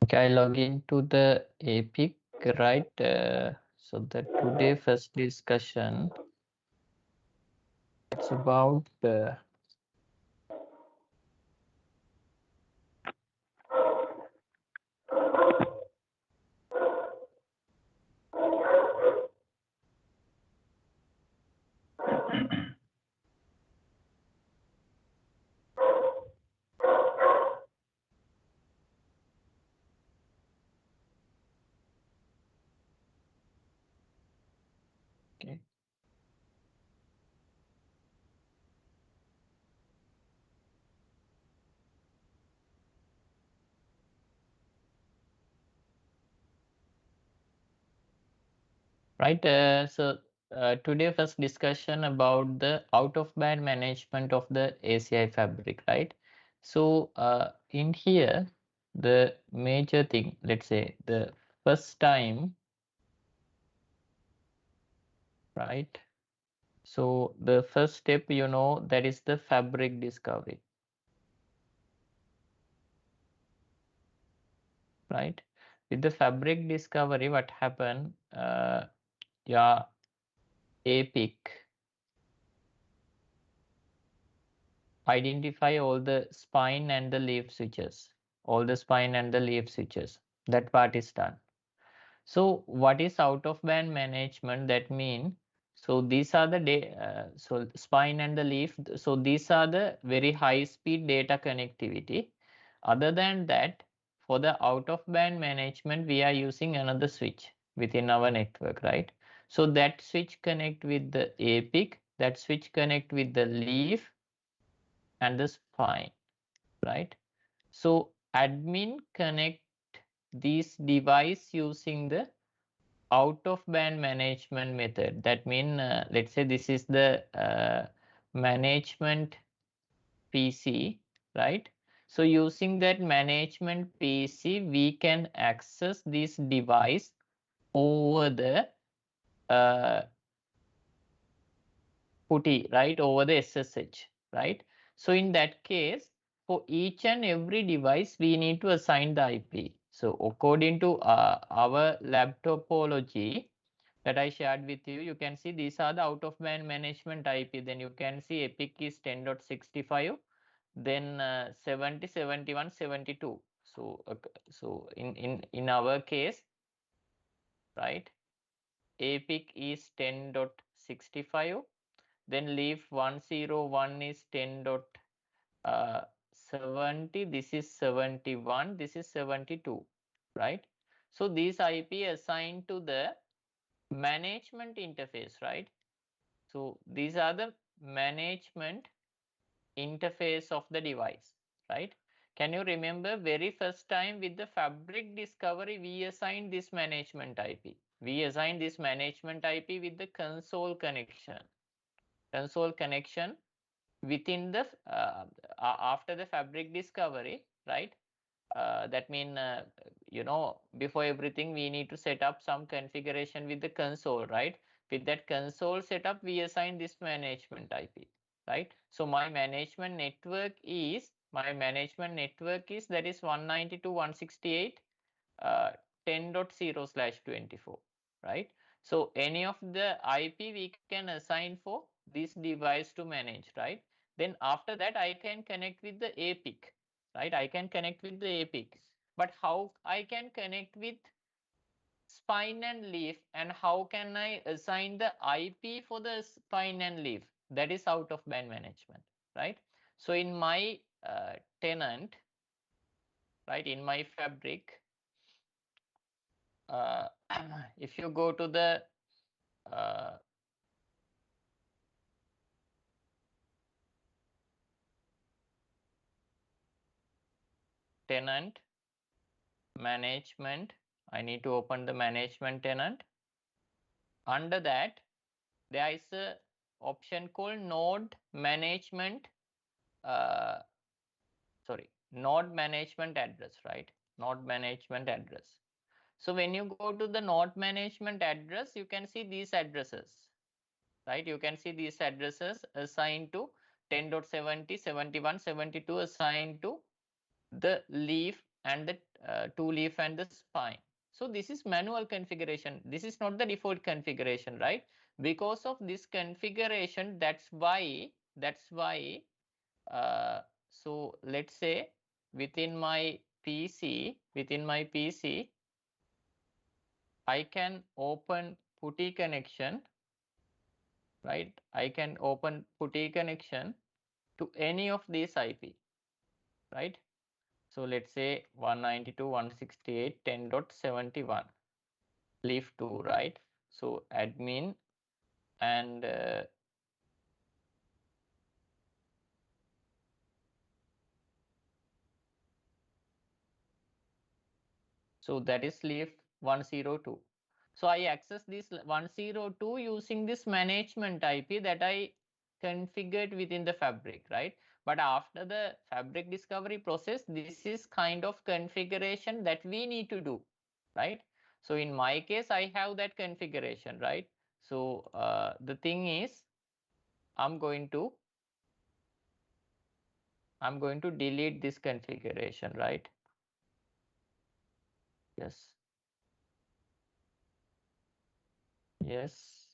Okay, I log into the Epic, right? So the today first discussion, it's about okay. Right. Today first discussion about the out of band management of the ACI fabric, right? So in here, the major thing, let's say the first time, right? So the first step, that is the fabric discovery, right? With the fabric discovery, what happened? Yeah, Epic identify all the spine and the leaf switches, all the spine and the leaf switches. That part is done. So what is out of band management? That mean, so these are the so spine and the leaf. So these are the very high speed data connectivity. Other than that, for the out of band management, we are using another switch within our network, right? So that switch connect with the Epic, that switch connect with the leaf and the spine, right? So admin connect these device using the out of band management method. That mean, let's say this is the management PC, right? So using that management PC, we can access this device over the uh, putty, right? Over the SSH, right? So in that case, for each and every device, we need to assign the IP. So according to our lab topology, that I shared with you, you can see these are the out of band management IP. Then you can see Epic is 10.65, then 70, 71, 72. So so in our case, right, Epic is 10.65, then leaf 101 is 10.70, this is 71, this is 72, right? So these IP assigned to the management interface, right? So these are the management interface of the device, right? Can you remember very first time with the fabric discovery, we assigned this management IP. We assigned this management IP with the console connection. Console connection within the after the fabric discovery, right? That mean, before everything, we need to set up some configuration with the console, right? With that console setup, we assign this management IP, right? So my management network is that is 192.168 10.0/24, right? So any of the IP we can assign for this device to manage, right? Then after that, I can connect with the Epic, right? I can connect with the Epic. But how I can connect with spine and leaf, and how can I assign the IP for the spine and leaf? That is out of band management, right? So in my tenant, right, in my fabric, uh, if you go to the uh, tenant management, I need to open the management tenant. Under that, there is a option called node management, uh, node management address, right? Node management address. So when you go to the node management address, you can see these addresses, right? You can see these addresses assigned to 10.70, 71, 72 assigned to the leaf and the two leaf and the spine. So this is manual configuration. This is not the default configuration, right? Because of this configuration, that's why so let's say within my PC, I can open putty connection, right? I can open putty connection to any of these IP, right? So let's say 192.168.10.71 leaf 2, right? So admin and so that is leaf 102. So I access this 102 using this management IP that I configured within the fabric, right? But after the fabric discovery process, this is kind of configuration that we need to do, right? So in my case, I have that configuration, right? So the thing is, I'm going to delete this configuration, right? Yes. Yes.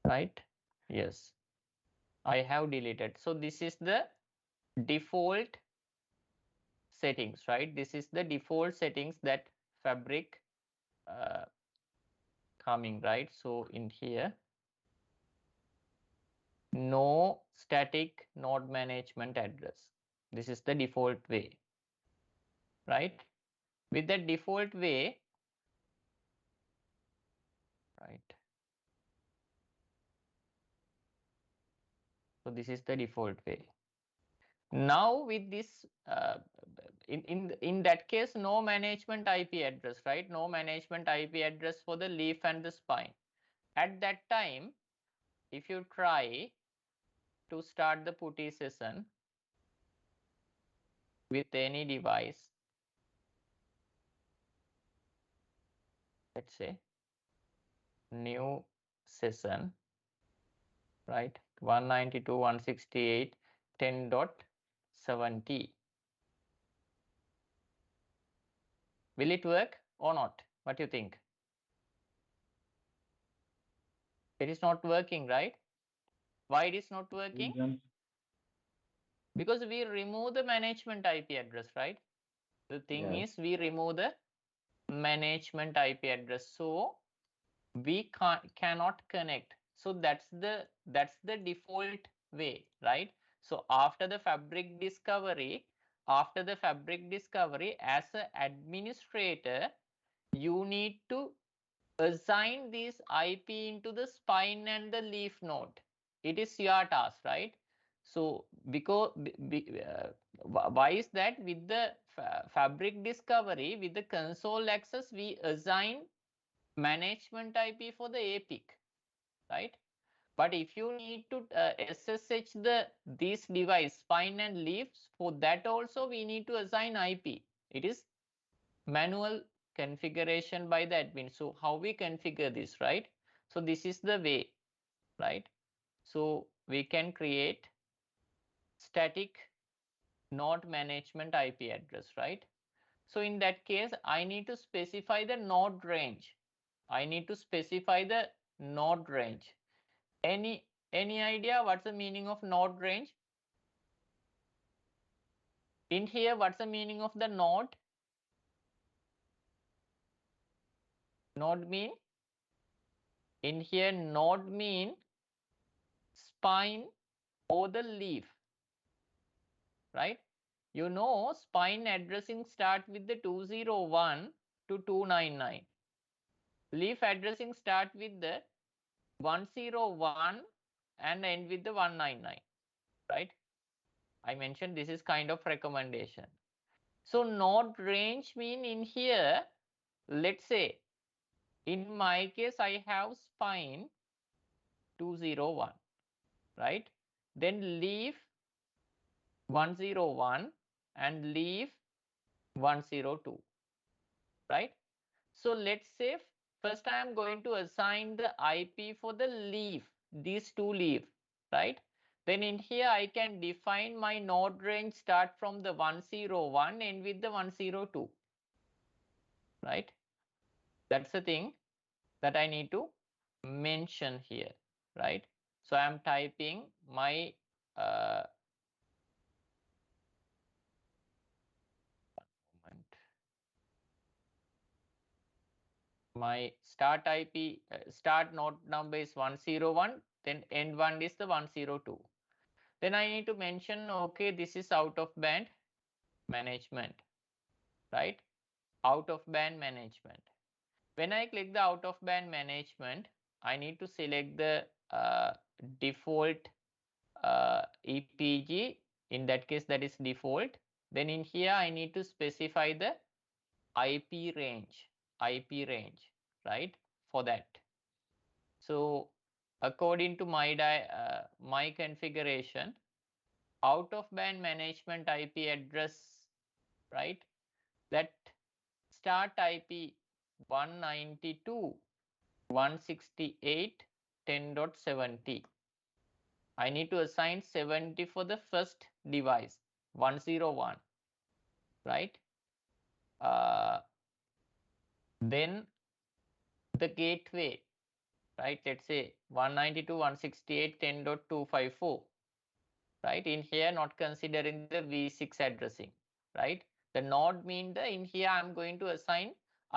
Right. Yes. I have deleted. So this is the default settings, right? This is the default settings that fabric uh, coming, right? So in here, no static node management address. This is the default way, right? With the default way, right? So this is the default way. Now with this, in that case, no management IP address, right? No management IP address for the leaf and the spine. At that time, if you try to start the putty session with any device, let's say new session, right? 192.168.10.70. Will it work or not? What do you think? It is not working, right? Why it is not working? Because we remove the management IP address, right? The thing is, we remove the management IP address, so we cannot connect. So that's the default way, right? So after the fabric discovery, as an administrator, you need to assign this IP into the spine and the leaf node. It is your task, right? So because why is that? With the fabric discovery, with the console access, we assign management IP for the APIC, right? But if you need to SSH this device, spine and leaves, for that also we need to assign IP. It is manual configuration by the admin. So how we configure this, right? So this is the way, right? So we can create static node management IP address, right? So in that case, I need to specify the node range. Any idea what's the meaning of node range? In here, what's the meaning of the node? Node mean? In here, node mean spine or the leaf, right? You know, spine addressing start with the 201 to 299. Leaf addressing start with the 101 and end with the 199, right? I mentioned this is kind of recommendation. So node range mean in here, let's say, in my case, I have spine 201, right? Then leaf 101 and leaf 102, right? So let's say first I am going to assign the IP for the leaf, these two leaf, right? Then in here, I can define my node range start from the 101 and with the 102, right? That's the thing that I need to mention here, right? So I'm typing my my start IP start node number is 101, then end one is the 102. Then I need to mention, okay, this is out of band management, right? Out of band management. When I click the out of band management, I need to select the default EPG. In that case, that is default. Then in here, I need to specify the IP range, right? For that. So according to my configuration, out of band management IP address, right? That start IP 192.168.10.70. I need to assign 70 for the first device, 101, right? Then the gateway, right? Let's say 192.168.10.254, right? In here, not considering the V6 addressing, right? The node mean the in here I'm going to assign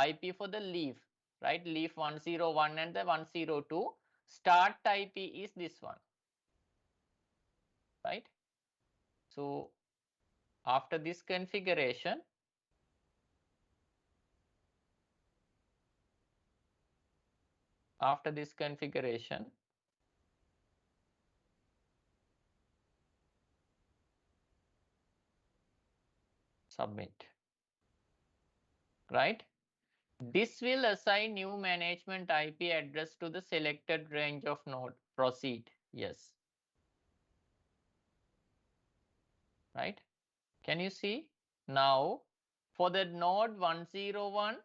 IP for the leaf, right? Leaf 101 and the 102. Start IP is this one, right? So after this configuration, submit, right? This will assign new management IP address to the selected range of node. Proceed. Yes. Right? Can you see? Now, for the node 101,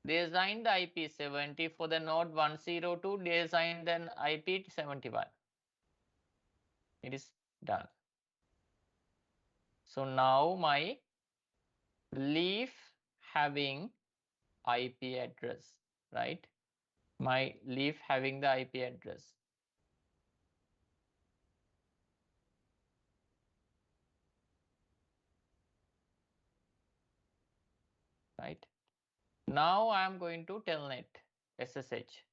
they assigned the IP 70. For the node 102, they assigned an IP 71. It is done. So now my leaf having IP address, right? My leaf having the IP address. Right? Now I am going to telnet SSH.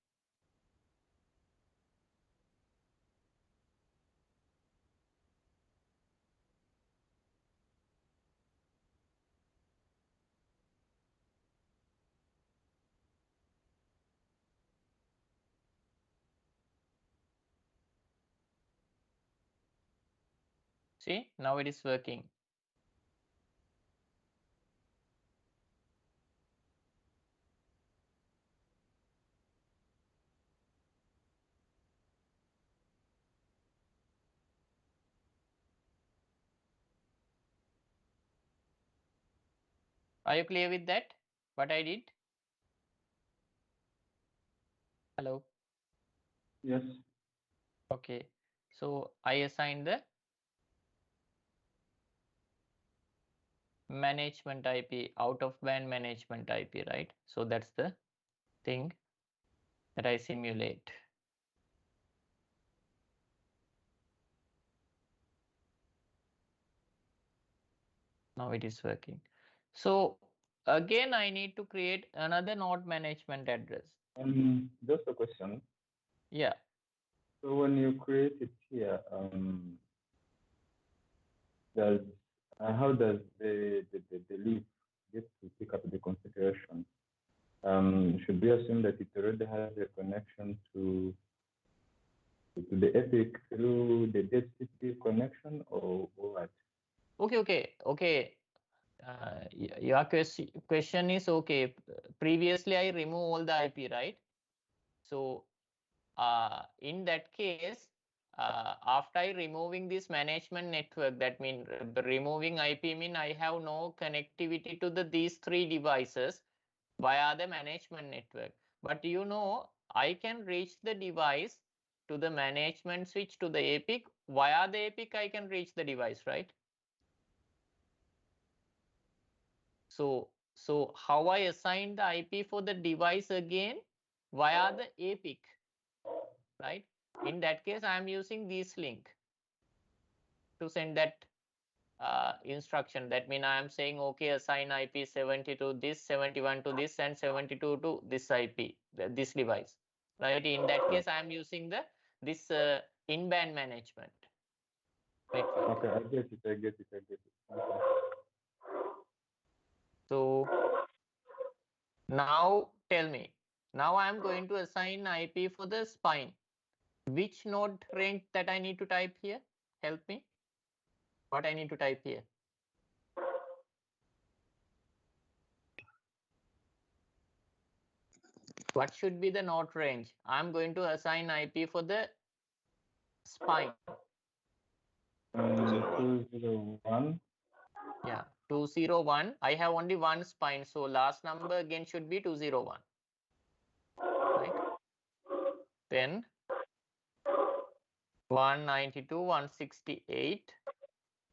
See, now it is working. Are you clear with that? What I did? Hello? Yes. Okay. So I assigned the management IP, out of band management IP, right? So that's the thing that I simulate. Now it is working. So again, I need to create another node management address. Just a question. Yeah. So when you create it here, does how does the leaf get to pick up the configuration? Should we assume that it already has a connection to the Epic through the DCACI connection or what? Okay. Your question is okay. Previously, I remove all the IP, right? So in that case, after I removing this management network, that means removing IP mean I have no connectivity to these three devices via the management network. But you know, I can reach the device to the management switch to the APIC. Via the APIC, I can reach the device, right? So how I assign the IP for the device again? Via the APIC, right? In that case, I am using this link to send that instruction. That means I am saying, okay, assign IP 70 to this, 71 to this, and 72 to this IP, this device, right? In that case, I am using this in-band management network. Okay, I get it. Okay. So now tell me, now I am going to assign IP for the spine. Which node range that I need to type here? Help me. What I need to type here? What should be the node range? I'm going to assign IP for the spine. 201. Yeah, 201. I have only one spine, so last number again should be 201. Right? Then 192.168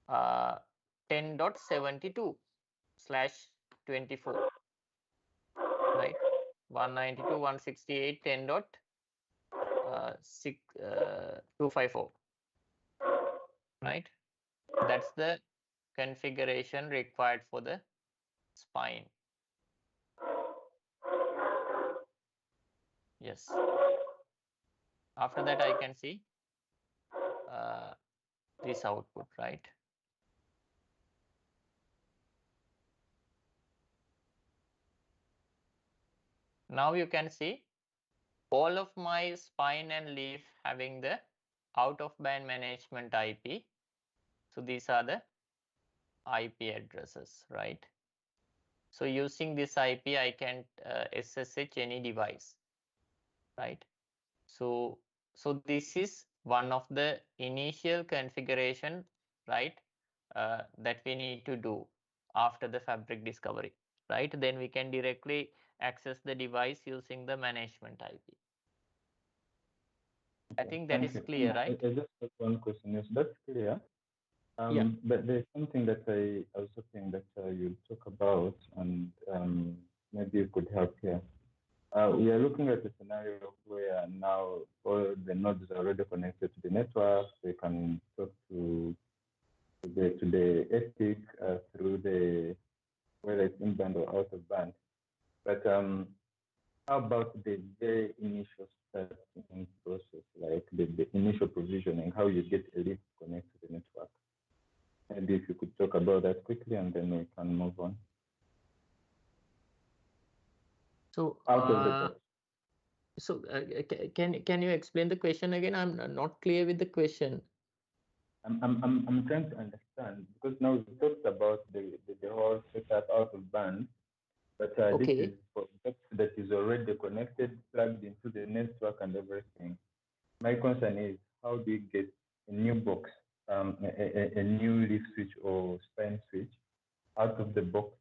10.72/24. Right? 192.168 10.254. Right? That's the configuration required for the spine. Yes. After that, I can see this output, right? Now you can see all of my spine and leaf having the out of band management IP. So these are the IP addresses, right? So using this IP, I can SSH any device, right? So this is one of the initial configuration, right? That we need to do after the fabric discovery, right? Then we can directly access the device using the management IP. I think that is clear, right? I just have one question. Yes, that's clear. Yeah. But there's something that I was hoping that you'll talk about, and maybe you could help here. We are looking at a scenario where now all the nodes are already connected to the network. They can talk to the ASIC through the, whether it's in band or out of band. But how about the very initial starting process, like the initial provisioning, how you get a leaf to connect to the network? Maybe if you could talk about that quickly, and then we can move on. So Out of the box. So can you explain the question again? I'm not clear with the question. I'm trying to understand, because now we talked about the whole setup out of band, but Okay. This is for that is already connected, plugged into the network and everything. My concern is, how do you get a new box, a new leaf switch or spine switch out of the box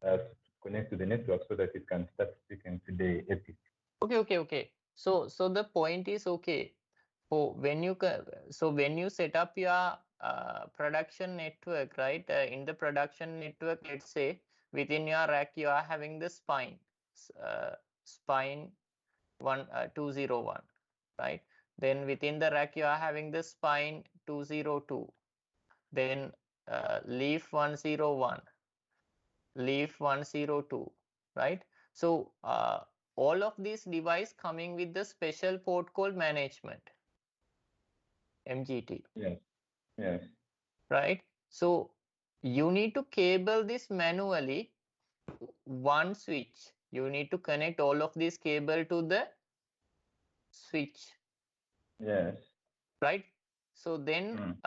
to connect to the network so that it can start speaking to the API? Okay. So the point is, okay, for when you set up your production network, right? In the production network, let's say within your rack you are having the spine 201, right? Then within the rack you are having the spine 202, then leaf 101, leaf 102, right? So all of these device coming with the special port called management, MGT. Yes. Right? So you need to cable this manually, one switch. You need to connect all of these cable to the switch. Yes. Right? So then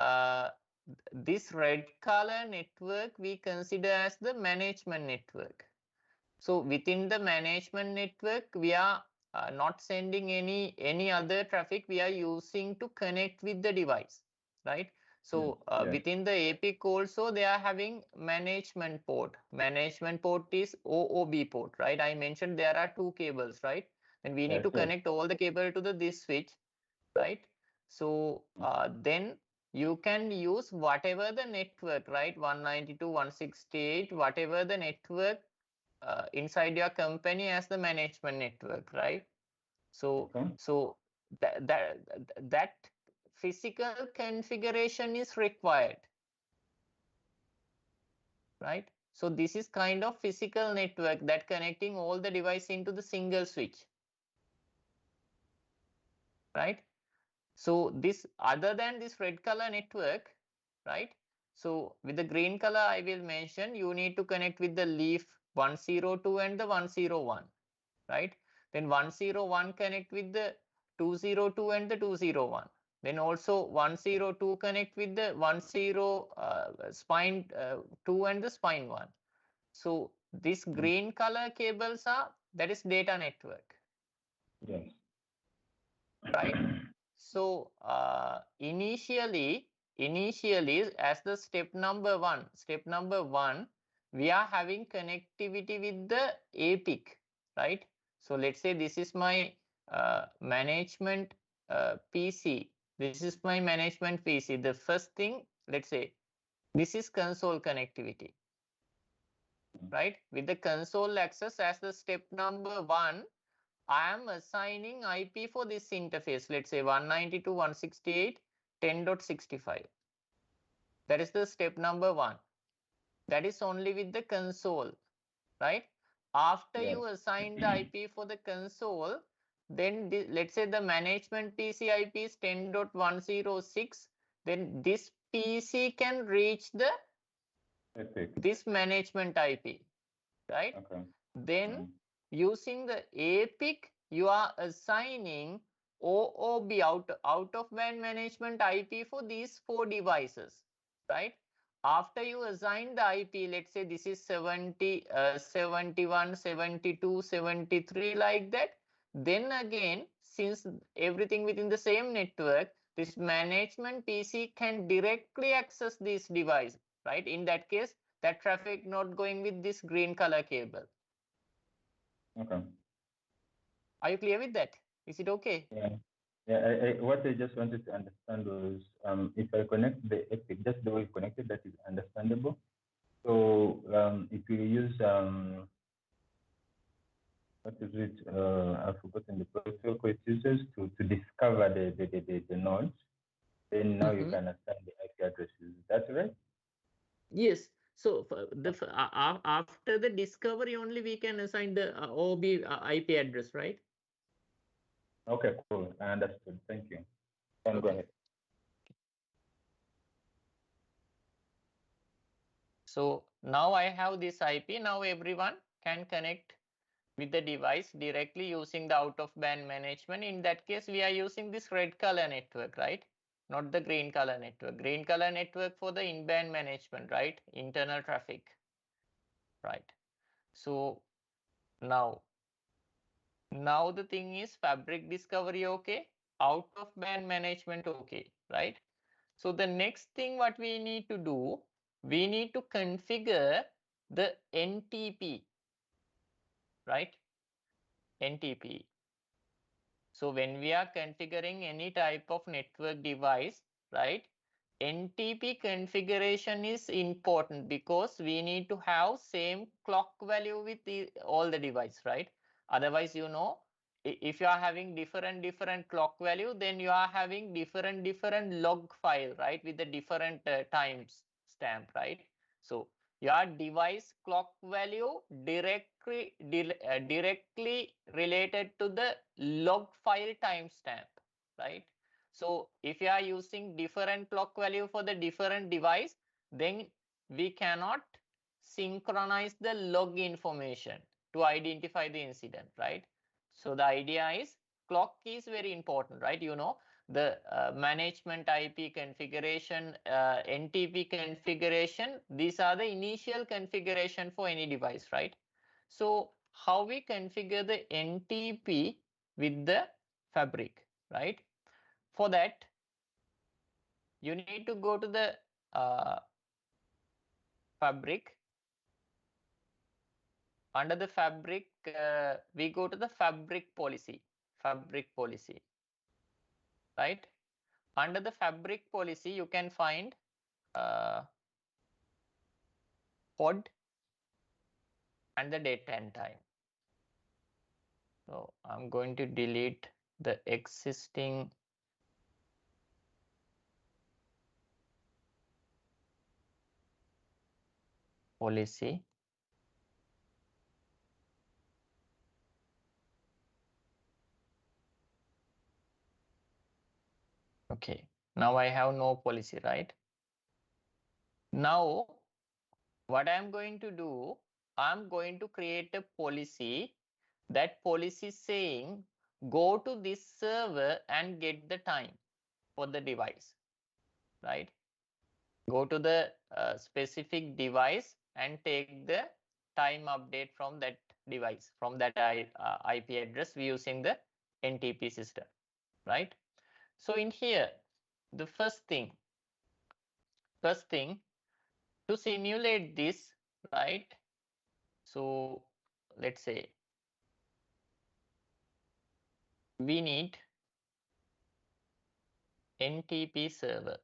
this red color network we consider as the management network. So within the management network, we are not sending any other traffic. We are using to connect with the device, right? So within the APIC also, they are having management port. Management port is OOB port, right? I mentioned there are two cables, right? And we need to connect all the cable to this switch, right? So then you can use whatever the network, right? 192.168, whatever the network inside your company as the management network, right? So that physical configuration is required, right? So this is kind of physical network that connecting all the device into the single switch, right? So this, other than this red color network, right? So with the green color, I will mention you need to connect with the leaf 102 and the 101, right? Then 101 connect with the 202 and the 201. Then also 102 connect with the 10 spine 2 and the spine 1. So this green color cables are, that is data network. Yes. Right? So initially as the step number one, we are having connectivity with the APIC, right? So let's say this is my management PC. This is my management PC. The first thing, let's say this is console connectivity, right? With the console access as the step number one, I am assigning IP for this interface. Let's say 192.168.10.65. That is the step number one. That is only with the console, right? After you assign the IP for the console, then let's say the management PC IP is 10.106. Then this PC can reach the this management IP, right? Okay. Then using the APIC, you are assigning OOB out of band management IP for these 4 devices, right? After you assign the IP, let's say this is 70, 71, 72, 73, like that. Then again, since everything within the same network, this management PC can directly access this device, right? In that case, that traffic not going with this green color cable. Okay. Are you clear with that? Is it okay? Yeah. Yeah. What I just wanted to understand was, if I connect the EPIC, just the way it's connected, that is understandable. So if you use what is it? I've forgotten the protocol it uses to discover the nodes. Then now you can assign the IP addresses. That's right. Yes. So after the discovery only we can assign the OB IP address, right? Okay, cool. I understood. Thank you. Go ahead. So now I have this IP. Now everyone can connect with the device directly using the out of band management. In that case, we are using this red color network, right? Not the green color network. Green color network for the in-band management, right? Internal traffic, right? So now the thing is fabric discovery okay, out of band management okay, right? So the next thing what we need to do, we need to configure the NTP, right? NTP. So when we are configuring any type of network device, right? NTP configuration is important because we need to have same clock value with all the device, right? Otherwise, you know, if you are having different clock value, then you are having different log file, right? With the different times stamp, right? So your device clock value directly related to the log file timestamp, right? So if you are using different clock value for the different device, then we cannot synchronize the log information to identify the incident, right? So the idea is clock is very important, right? You know, the management IP configuration, NTP configuration, these are the initial configuration for any device, right? So how we configure the NTP with the fabric, right? For that, you need to go to the fabric. Under the fabric, we go to the fabric policy, right? under the fabric policy, you can find pod and the date and time. So I'm going to delete the existing policy. Okay, now I have no policy, right? Now, what I'm going to do, I'm going to create a policy. That policy saying, go to this server and get the time for the device, right? Go to the specific device and take the time update from that device, from that IP address using the NTP system, right? So in here, the first thing to simulate this, right? So let's say we need NTP server.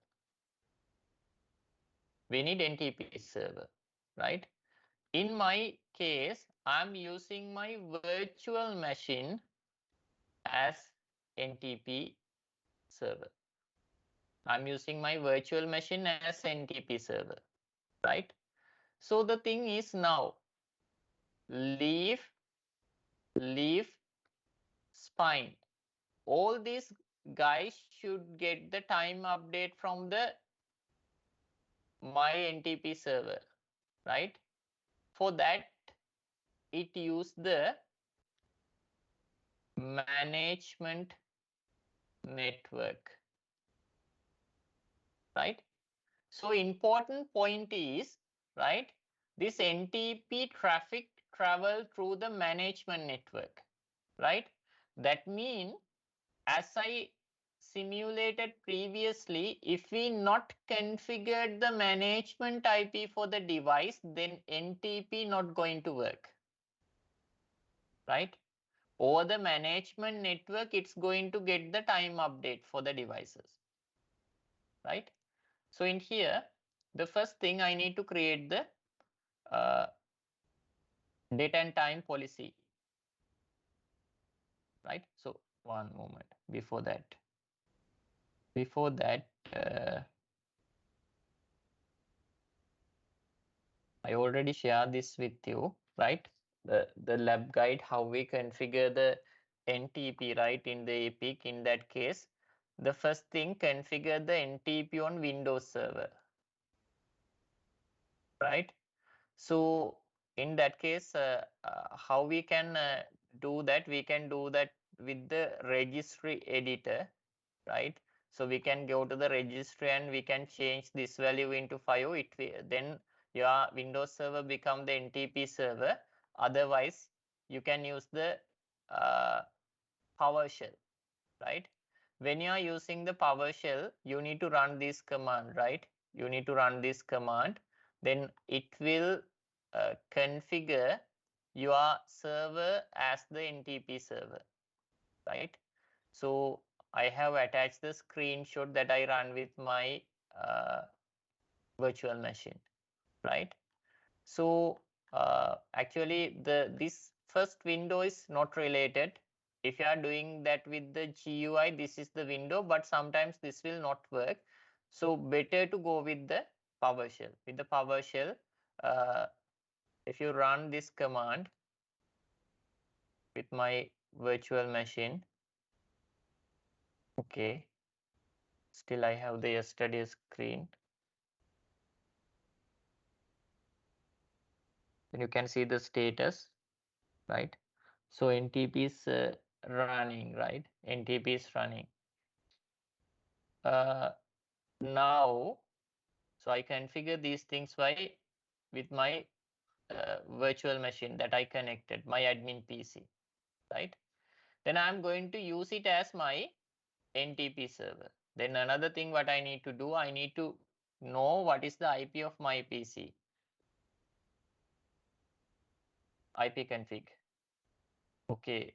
We need NTP server, right? In my case, I'm using my virtual machine as NTP server. I'm using my virtual machine as NTP server, right? So the thing is now, leaf, spine. All these guys should get the time update from the my NTP server, right? For that, it use the management network, right? So important point is, right, this NTP traffic travel through the management network, right? That means, as I simulated previously, if we not configured the management IP for the device, then NTP not going to work, right? Over the management network, it's going to get the time update for the devices, right? So in here, the first thing I need to create the date and time policy, right? So one moment before that, I already shared this with you, right? The lab guide, how we configure the NTP, right, in the EPIC. In that case, the first thing, configure the NTP on Windows server, right? So in that case, how we can do that? We can do that with the registry editor, right? So we can go to the registry and we can change this value into 5. Then your Windows server become the NTP server. Otherwise, you can use the PowerShell, right? When you are using the PowerShell, you need to run this command, right? You need to run this command. Then it will configure your server as the NTP server, right? So I have attached the screenshot that I run with my virtual machine, right? So actually this first window is not related. If you are doing that with the GUI, this is the window, but sometimes this will not work. So better to go with the PowerShell. With the PowerShell, if you run this command with my virtual machine, okay, still I have the yesterday screen. Then you can see the status, right? So NTP is running, right? NTP is running. Now, so I configure these things with my virtual machine that I connected, my admin PC, right? Then I'm going to use it as my NTP server. Then another thing what I need to do, I need to know what is the IP of my PC. IP config. Okay.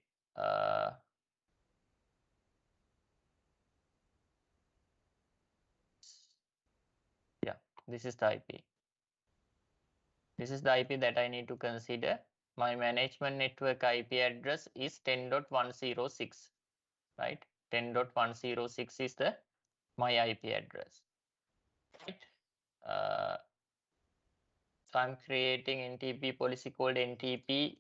This is the IP. This is the IP that I need to consider. My management network IP address is 10.106, right? 10.106 is my IP address, right? So I'm creating NTP policy called NTP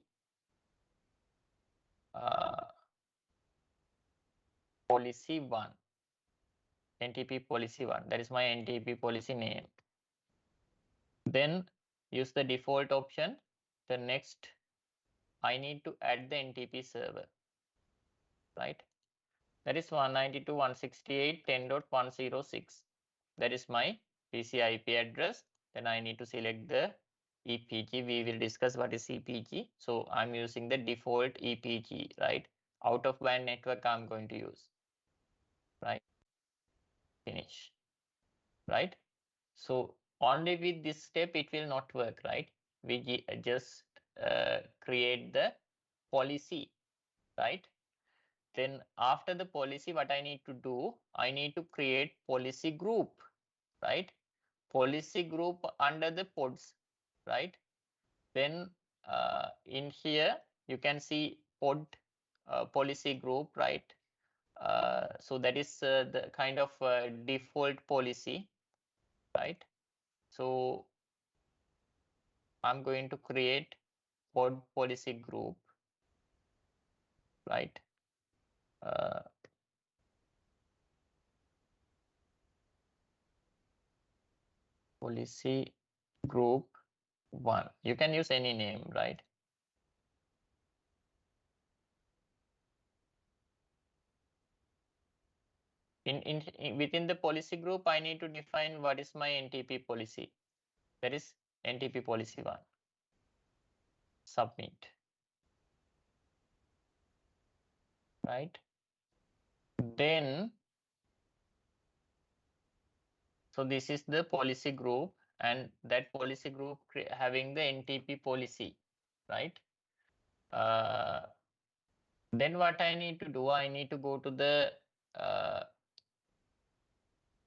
policy 1. NTP policy 1. That is my NTP policy name. Then use the default option. The next, I need to add the NTP server, right? That is 192.168.10.106. That is my PC IP address. Then I need to select the EPG. We will discuss what is EPG. So I'm using the default EPG, right? Out of band network I'm going to use, right? Finish, right? So only with this step it will not work, right? We just create the policy, right? Then after the policy, what I need to do, I need to create policy group, right? Policy group under the pods, right? Then in here, you can see pod policy group, right? So that is the kind of default policy, right? So I'm going to create pod policy group, right? Policy group 1. You can use any name, right? Within the policy group, I need to define what is my NTP policy. That is NTP policy 1. Submit. Right? Then, so this is the policy group, and that policy group having the NTP policy, right? Then what I need to do, I need to go to the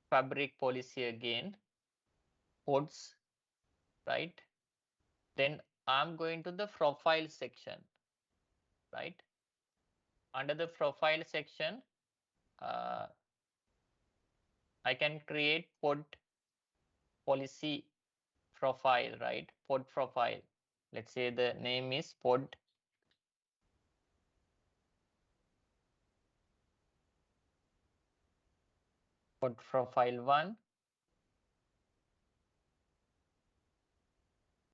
fabric policy again, pods, right? Then I'm going to the profile section, right? Under the profile section, I can create pod policy profile, right? Pod profile. Let's say the name is pod profile 1.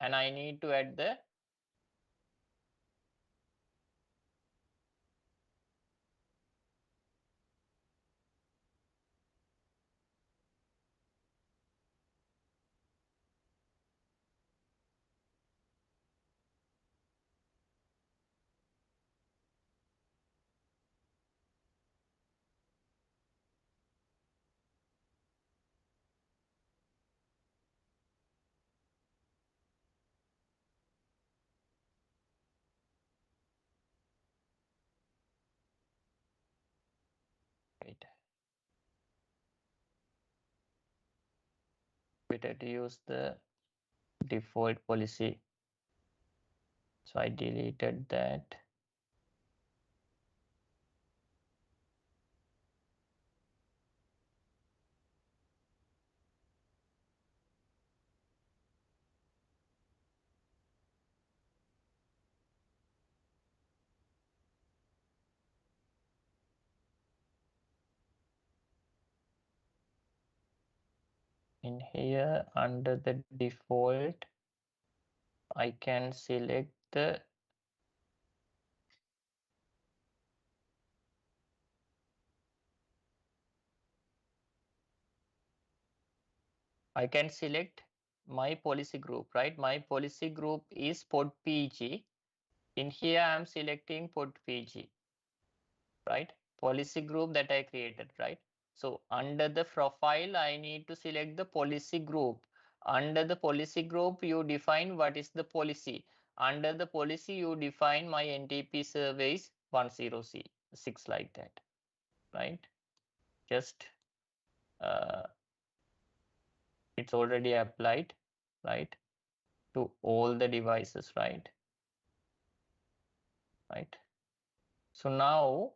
And I need to add the wait. Better to use the default policy. So I deleted that. In here under the default, I can select the I can select my policy group, right? My policy group is pod PG. In here, I'm selecting pod PG, right? Policy group that I created, right? So under the profile, I need to select the policy group. Under the policy group, you define what is the policy. Under the policy, you define my NTP surveys 10C6 like that, right? Just it's already applied, right, to all the devices, right? Right. So now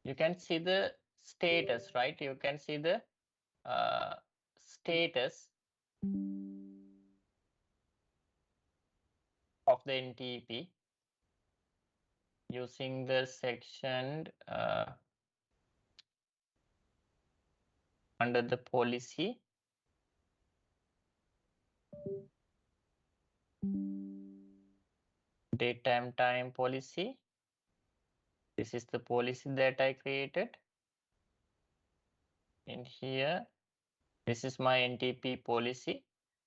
you can see the status, right? You can see the status of the NTP using the section under the policy. Daytime time policy. This is the policy that I created. In here, this is my NTP policy,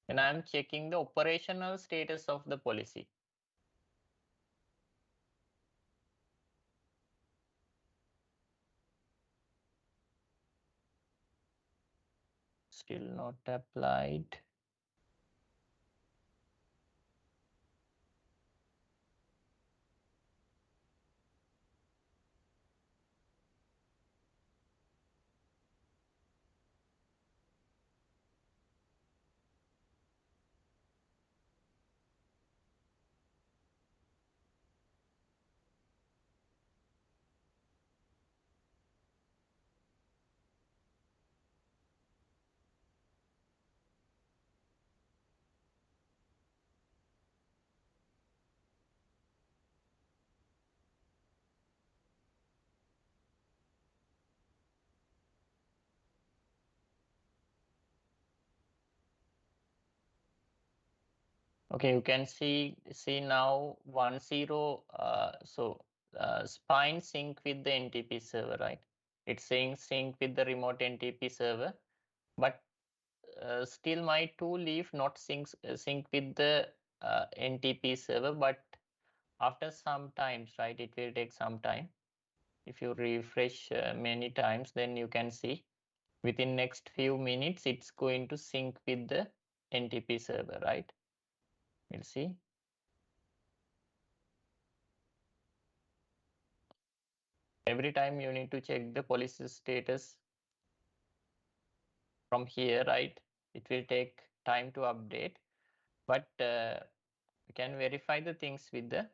and I'm checking the operational status of the policy. Still not applied. Okay, you can see now 10. Spine sync with the NTP server, right? It's saying sync with the remote NTP server, but still my two leaf not sync with the NTP server. But after some times, right, it will take some time. If you refresh many times, then you can see within next few minutes it's going to sync with the NTP server, right? We'll see. Every time you need to check the policy status from here, right? It will take time to update, but you can verify the things with the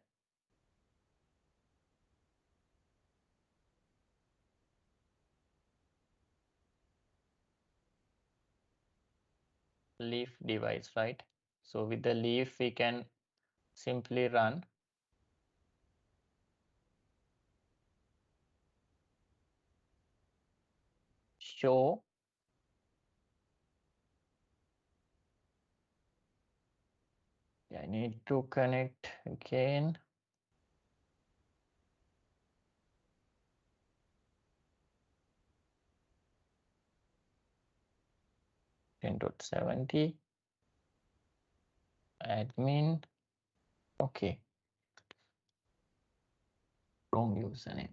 leaf device, right? So with the leaf, we can simply run show I need to connect again. .70 admin. Okay. Wrong username.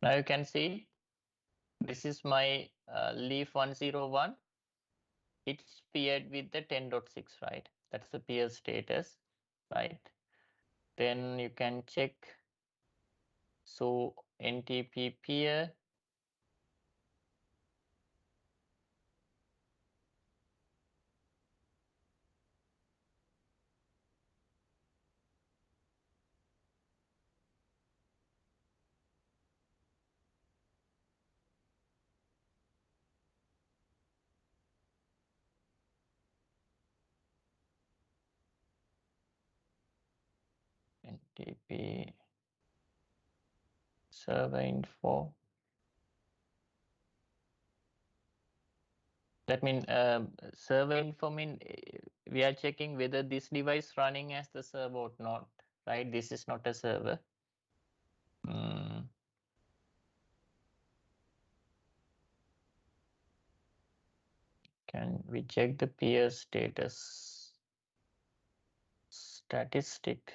Now you can see this is my leaf 101. It's paired with the 10.6, right? That's the peer status, right? Then you can check. So NTP peer. NTP server info. That means server info mean we are checking whether this device running as the server or not, right? This is not a server. Can we check the peer status statistic?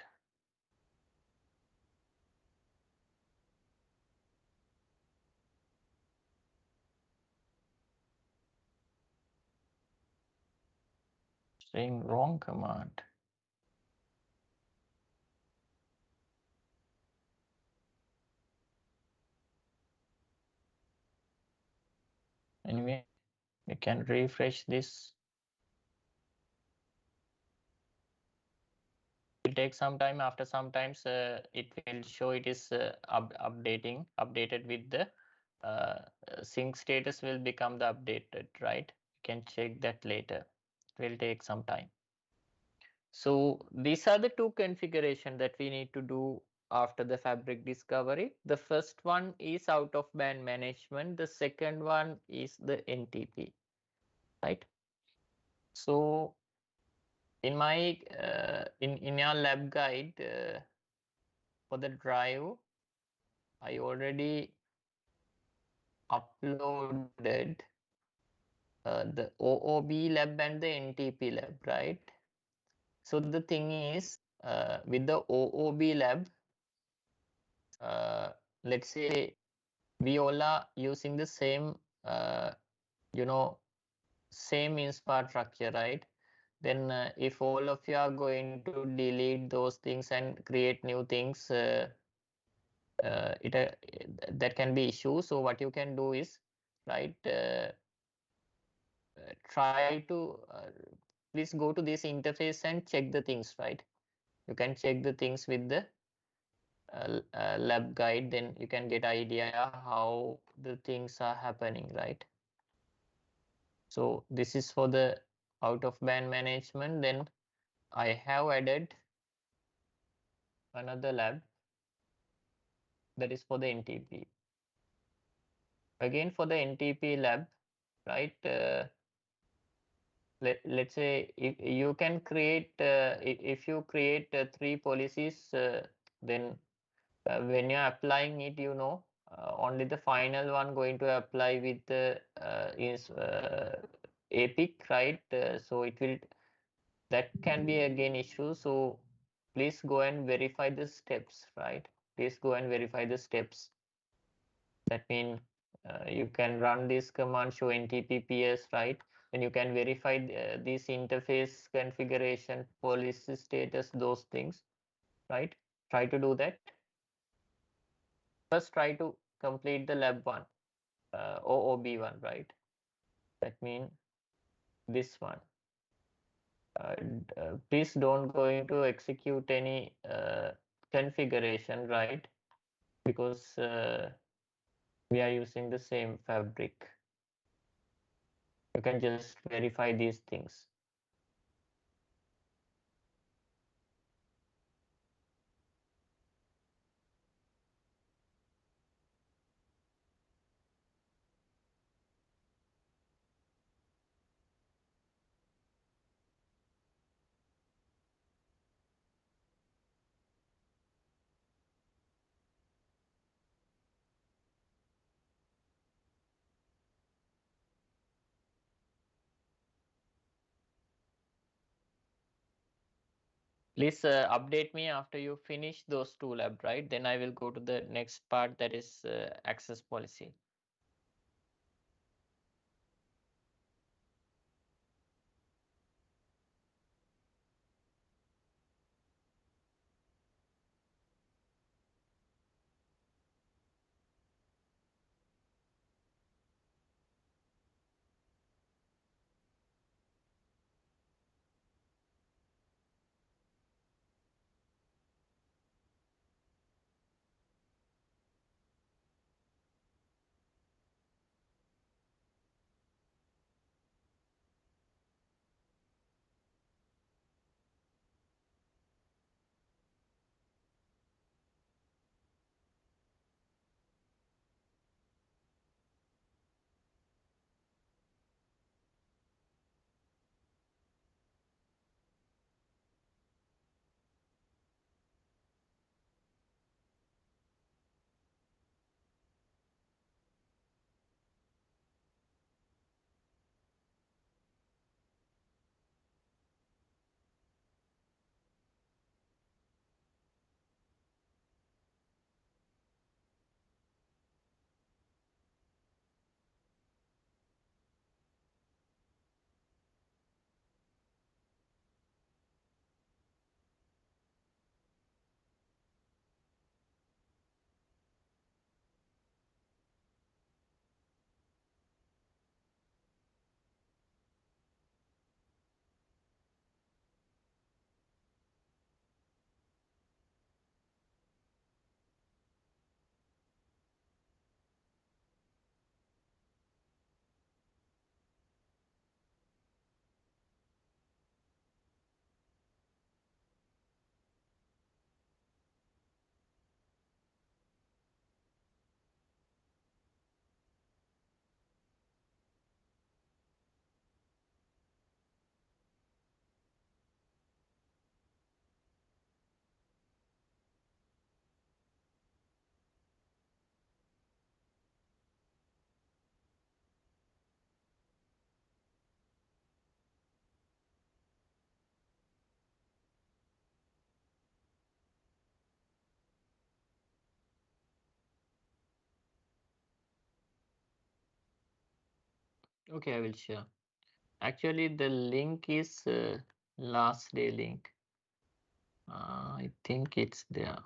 Saying wrong command. Anyway, we can refresh this. It will take some time. After sometimes it will show it is updated with the sync status will become the updated, right? You can check that later. It will take some time. So these are the two configurations that we need to do after the fabric discovery. The first one is out of band management. The second one is the NTP, right? So in my in your lab guide for the drive, I already uploaded the OOB lab and the NTP lab, right? So the thing is with the OOB lab, let's say we all are using the same same infrastructure, right? Then if all of you are going to delete those things and create new things, that can be issue. So what you can do is, right, try to please go to this interface and check the things, right? You can check the things with the lab guide, then you can get idea how the things are happening, right? So this is for the out of band management. Then I have added another lab that is for the NTP. Again for the NTP lab, right? Let's say if you can create if you create 3 policies, then when you're applying it, only the final one going to apply with the is APIC, right? So it will, that can be again issue. So please go and verify the steps, right? Please go and verify the steps. That means you can run this command show NTPPS, right? And you can verify this interface configuration, policy status, those things, right? Try to do that. First, try to complete the lab 1, OOB1, right? That means this one. Please don't going to execute any configuration, right? Because we are using the same fabric. You can just verify these things. Please update me after you finish those 2 labs, right? Then I will go to the next part, that is access policy. Okay, I will share. Actually, the link is last day link. I think it's there.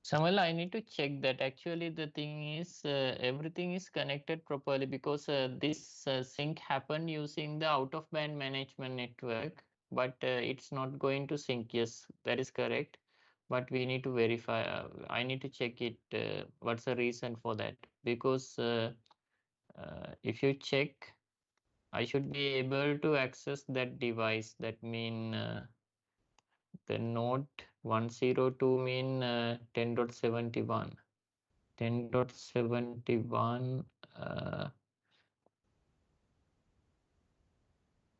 Samuel, I need to check that. Actually, the thing is, everything is connected properly because this sync happened using the out of band management network, but it's not going to sync. Yes, that is correct. But we need to verify. I need to check it. What's the reason for that? Because if you check, I should be able to access that device. That mean the node 102 mean 10.71. 10.71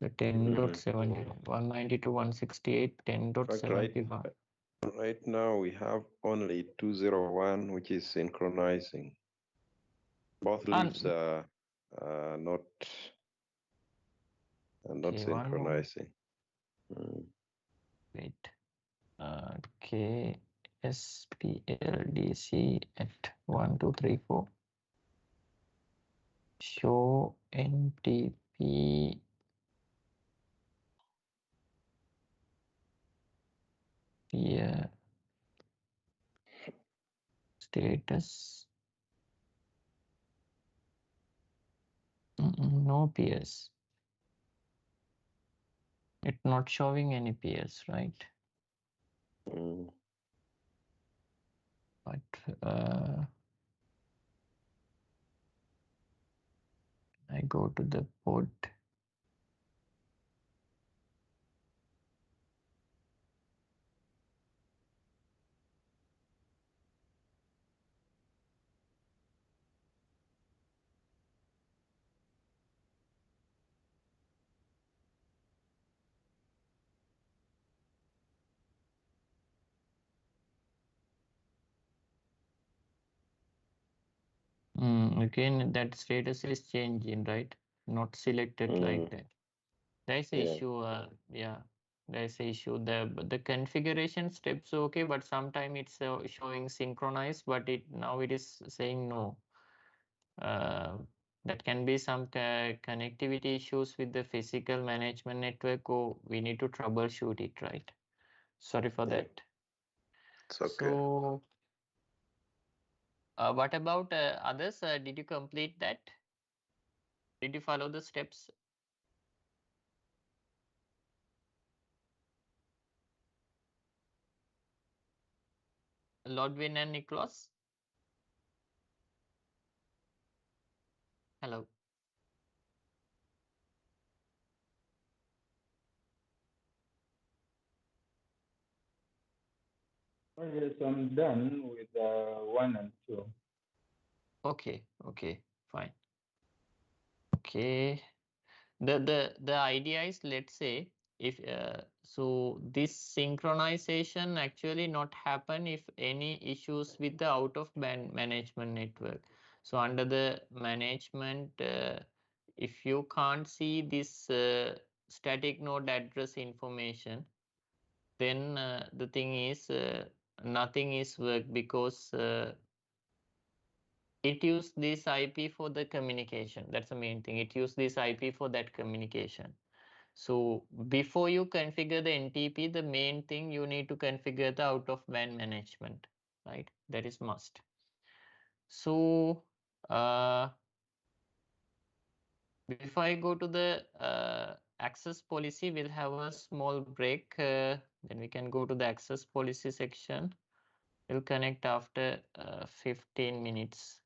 the Mm. 10.71 190 to 168 In fact, right 10.71. right now we have only 201, which is synchronizing. Both leaves And are not okay, one more. synchronizing. Mm. Wait. KSPLDC at 1234. Show NTP peer status. No peers. It's not showing any peers, right? Mm. But I go to the port. Again, that status is changing, right? Not selected like Mm. that. There's a Yeah, issue. Yeah, there's a issue. The configuration steps okay, but sometime it's showing synchronized, but it now it is saying no. Uh, that can be some connectivity issues with the physical management network, or we need to troubleshoot it, right? Sorry for yeah, that. it's okay. So, what about others? Did you complete that? Did you follow the steps? Lodwin and Nicholas? Hello. Oh, yes, I'm done with 1 and 2. Okay, fine. Okay. The idea is, let's say, if so this synchronization actually not happen if any issues with the out of band management network. So under the management, if you can't see this static node address information, then the thing is nothing is work because it used this IP for the communication. That's the main thing. It used this IP for that communication. So before you configure the NTP, the main thing you need to configure the out of band management, right? That is must. So before I go to the access policy, we'll have a small break. Then we can go to the access policy section. We'll connect after 15 minutes.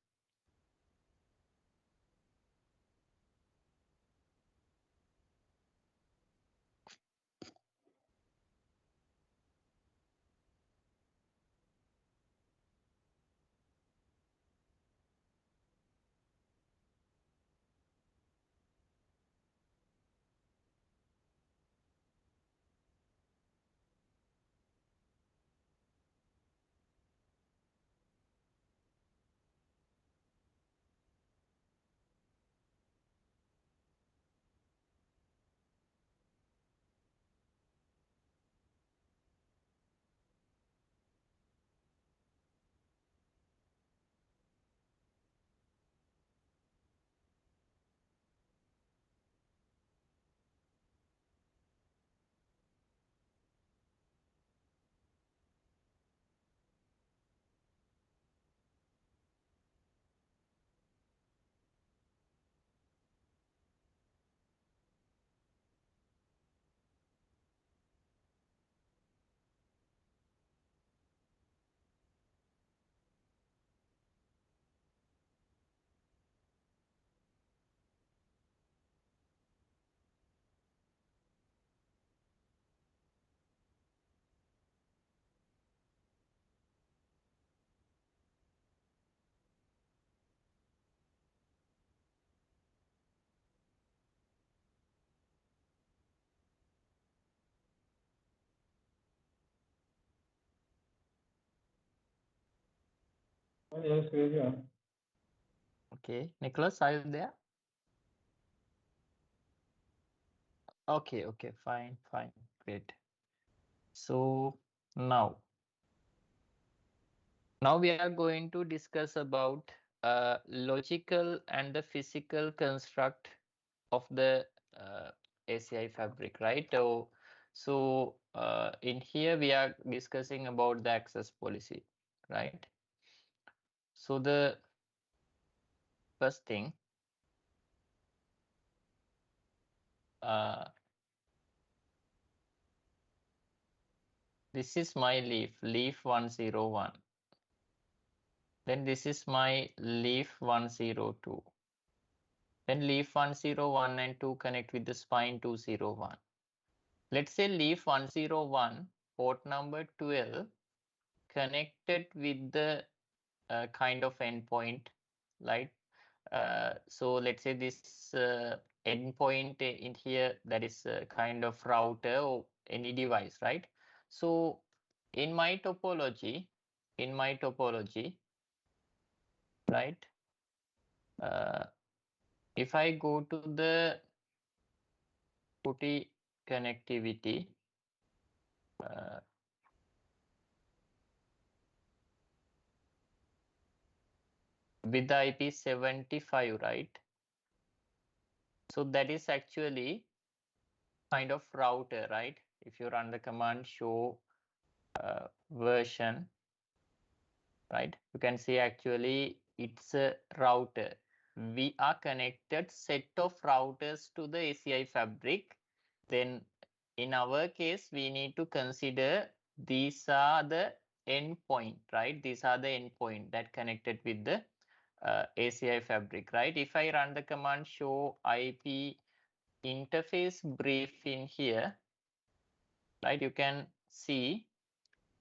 Oh, yes, yeah. Okay, Nicholas, are you there? Okay, fine, great. So now we are going to discuss about logical and the physical construct of the ACI fabric, right? So in here we are discussing about the access policy, right? So the first thing, this is my leaf 101. Then this is my leaf 102. Then leaf 101 and 2 connect with the spine 201. Let's say leaf 101, port number 12, connected with the kind of endpoint, right? So let's say this endpoint in here, that is a kind of router or any device, right? So in my topology, right? If I go to the PuTTY connectivity, with the IP 75, right? So that is actually kind of router, right? If you run the command show version, right, you can see actually it's a router. We are connected set of routers to the ACI fabric. Then in our case, we need to consider these are the endpoint, right? These are the endpoint that connected with the ACI fabric, right? If I run the command show IP interface brief in here, right, you can see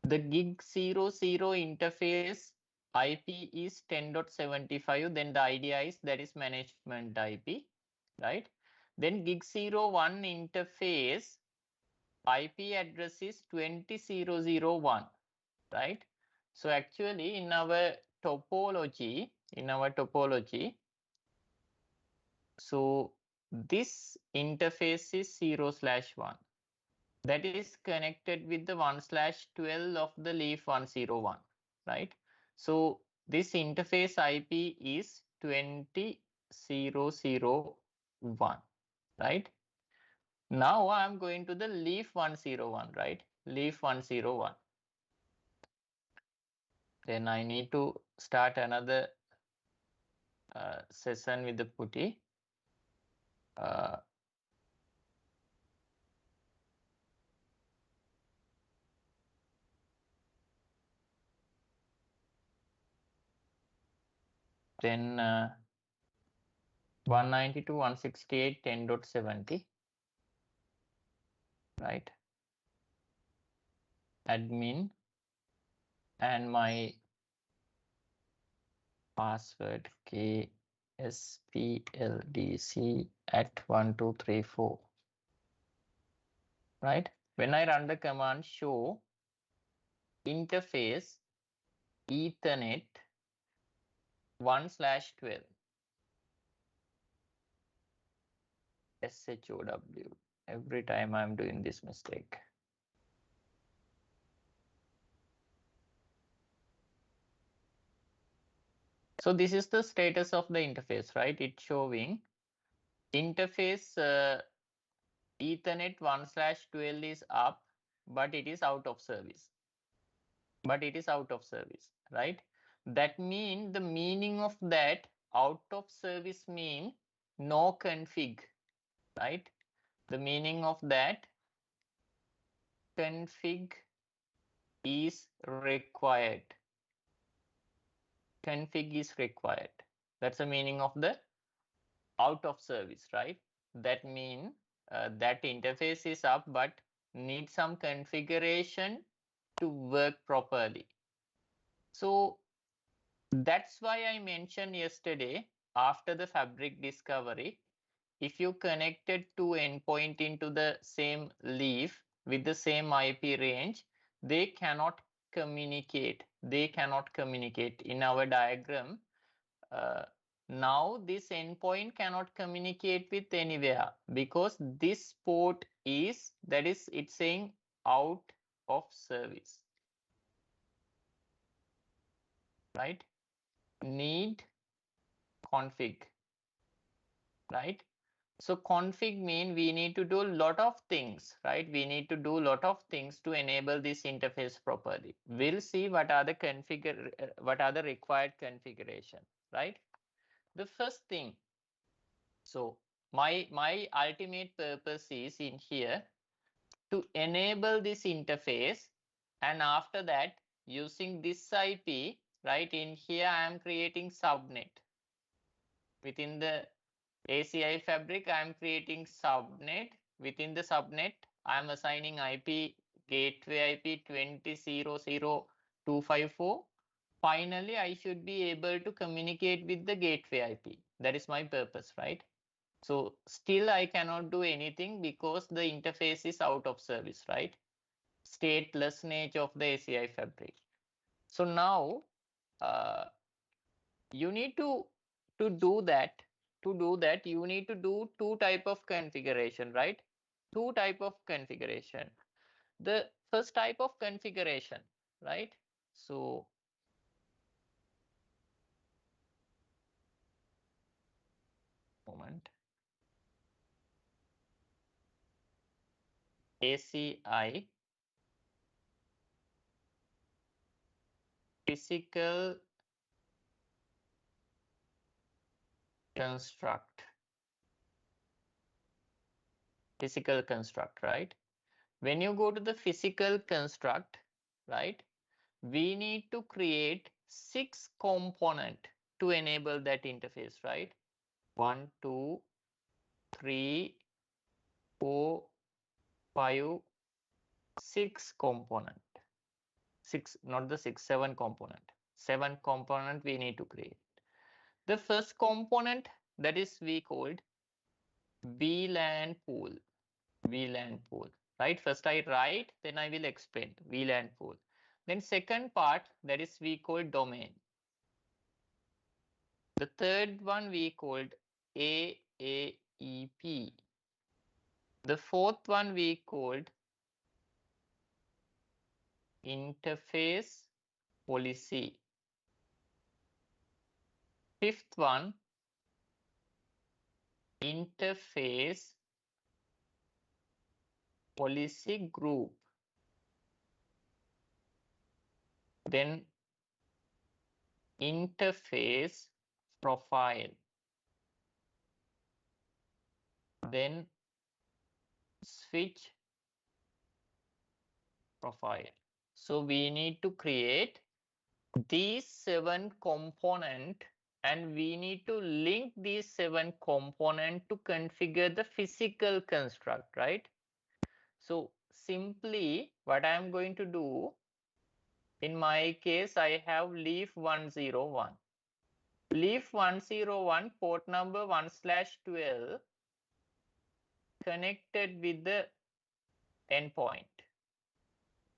the gig 00 interface IP is 10.75. Then the IDIs, that is management IP, right? Then gig 01 interface IP address is 20.0.0.1, right? So actually in our topology, so this interface is 0/1. That is connected with the 1/12 of the leaf 101, right? So this interface IP is 20.0.0.1, right? Now I'm going to the leaf 101, right? Leaf 101. Then I need to start another session with the PuTTY. Then 192.168.10.70, right? Admin and my password kspldc@1234, right? When I run the command show interface Ethernet 1/12 SHOW, every time I'm doing this mistake. So this is the status of the interface, right? It's showing interface Ethernet 1/12 is up, but it is out of service. Right? That means the meaning of that out of service mean no config, right? The meaning of that config is required. Config is required. That's the meaning of the out of service, right? That mean that interface is up but need some configuration to work properly. So that's why I mentioned yesterday, after the fabric discovery, if you connected two endpoint into the same leaf with the same IP range, they cannot communicate. They cannot communicate. In our diagram, now this endpoint cannot communicate with anywhere because this port is, that is, it's saying out of service, right? Need config, right? So config mean we need to do a lot of things, right? We need to do a lot of things to enable this interface properly. We'll see what are the required configuration, right? The first thing, so my ultimate purpose is in here to enable this interface, and after that using this IP, right, in here I am creating subnet. Within the ACI fabric, I am creating subnet. Within the subnet, I am assigning IP gateway IP 20.0.0.254. Finally, I should be able to communicate with the gateway IP. That is my purpose, right? So still I cannot do anything because the interface is out of service, right? Statelessness of the ACI fabric. So now you need to do that. To do that, you need to do two type of configuration, right? Two type of configuration. The first type of configuration, right? So moment. ACI physical construct. Physical construct, right? When you go to the physical construct, right, we need to create 6 component to enable that interface, right? 1, 2, 3, 4, 5, 6 component. 6, not the 6, 7 component. 7 component we need to create. The first component, that is we called VLAN pool. VLAN pool, right? First I write, then I will explain VLAN pool. Then second part, that is we call domain. The third one we called AAEP. The fourth one we called interface policy. Fifth one, interface policy group. Then interface profile. Then switch profile. So we need to create these 7 component, and we need to link these 7 component to configure the physical construct, right? So simply what I am going to do, in my case I have leaf 101. Leaf 101 port number 1/12 connected with the endpoint.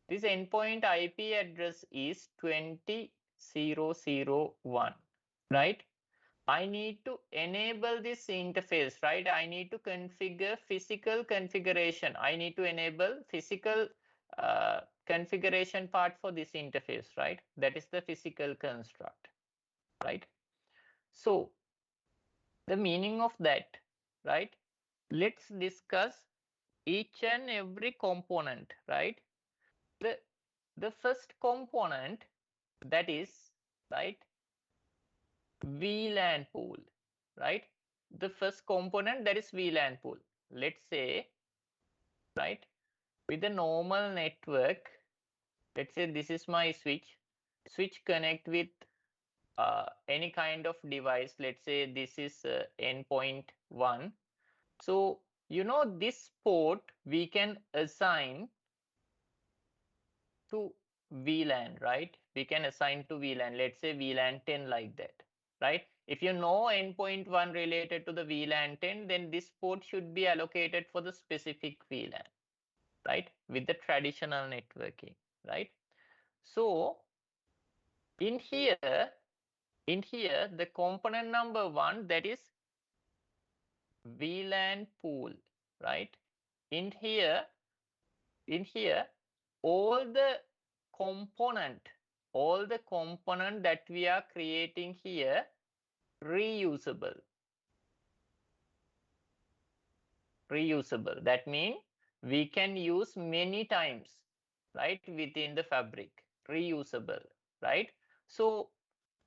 This endpoint IP address is 20.0.0.1, right? I need to enable this interface, right? I need to configure physical configuration. I need to enable physical configuration part for this interface, right? That is the physical construct, right? So the meaning of that, right? Let's discuss each and every component, right? The first component, that is, right, VLAN pool, right? The first component, that is VLAN pool. Let's say, right, with a normal network, let's say this is my switch. Switch connect with any kind of device. Let's say this is endpoint 1. So this port we can assign to VLAN, right? We can assign to VLAN, let's say VLAN 10, like that, right? If you know endpoint 1 related to the VLAN 10, then this port should be allocated for the specific VLAN, right? With the traditional networking, right? So in here, the component number 1, that is VLAN pool, right? In here, all the component that we are creating here, reusable. That means we can use many times, right, within the fabric. Reusable, right? So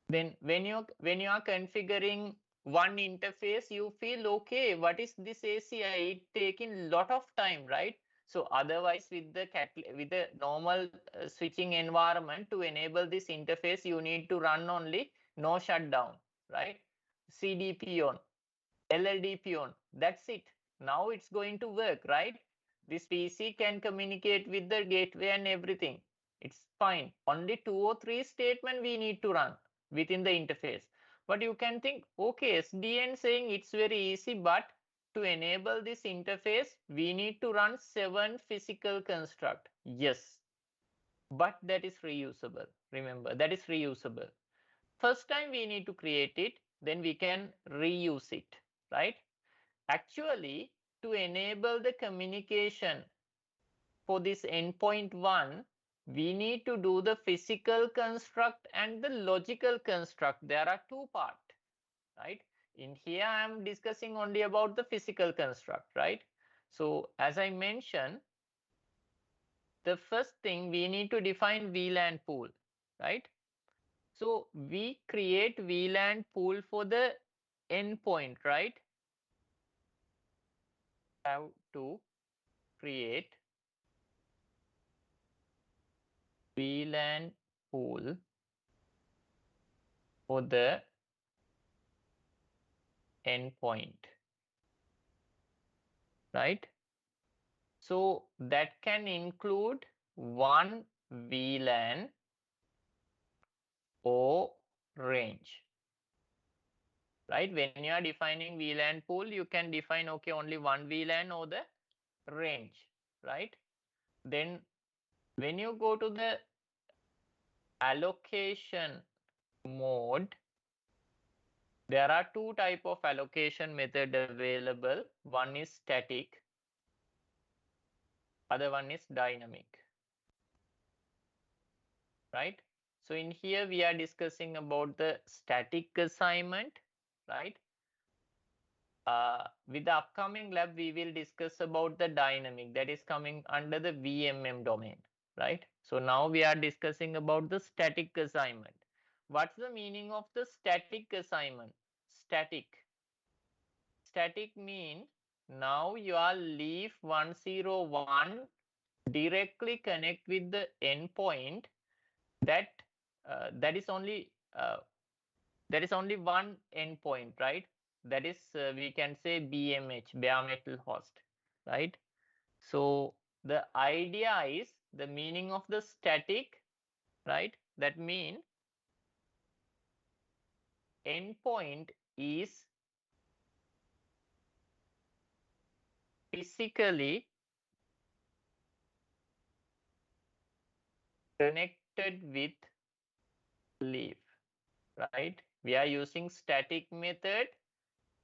then when you are configuring one interface, you feel, okay, what is this ACI? It taking lot of time, right? So otherwise, with the normal switching environment, to enable this interface, you need to run only no shutdown, right? CDP on, LLDP on, that's it. Now it's going to work, right? This PC can communicate with the gateway and everything. It's fine. Only 2 or 3 statements we need to run within the interface. But you can think, okay, SDN saying it's very easy, but to enable this interface, we need to run 7 physical construct. Yes, but that is reusable. Remember, that is reusable. First time we need to create it, then we can reuse it, right? Actually, to enable the communication for this endpoint 1, we need to do the physical construct and the logical construct. There are 2 parts, right? In here, I am discussing only about the physical construct, right? So as I mentioned, the first thing we need to define VLAN pool, right? So we create VLAN pool for the endpoint, right? Have to create VLAN pool for the endpoint, right? So that can include one VLAN or range, right? When you are defining VLAN pool, you can define, okay, only one VLAN or the range, right? Then when you go to the allocation mode, there are 2 type of allocation method available. One is static, other one is dynamic, right? So in here we are discussing about the static assignment, right? With the upcoming lab, we will discuss about the dynamic, that is coming under the VMM domain, right? So now we are discussing about the static assignment. What's the meaning of the static assignment? Static mean now your leaf 101 directly connect with the endpoint, that that is only one endpoint, right? That is we can say BMH, bare metal host, right? So the idea is the meaning of the static, right? That mean endpoint is physically connected with leaf, right? We are using static method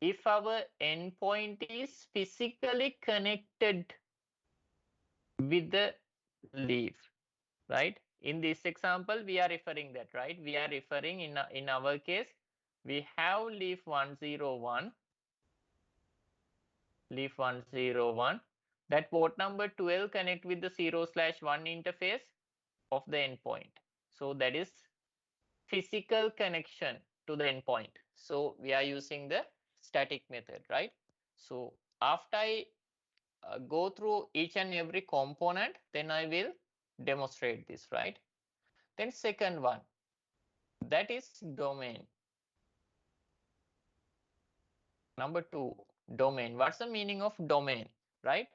if our endpoint is physically connected with the leaf, right? In this example, we are referring that, right? We are referring in our case, we have leaf 101, that port number 12 connect with the 0/1 interface of the endpoint. So that is physical connection to the endpoint. So we are using the static method, right? So after I go through each and every component, then I will demonstrate this, right? Then second one, that is domain. Number 2, domain. What's the meaning of domain, right?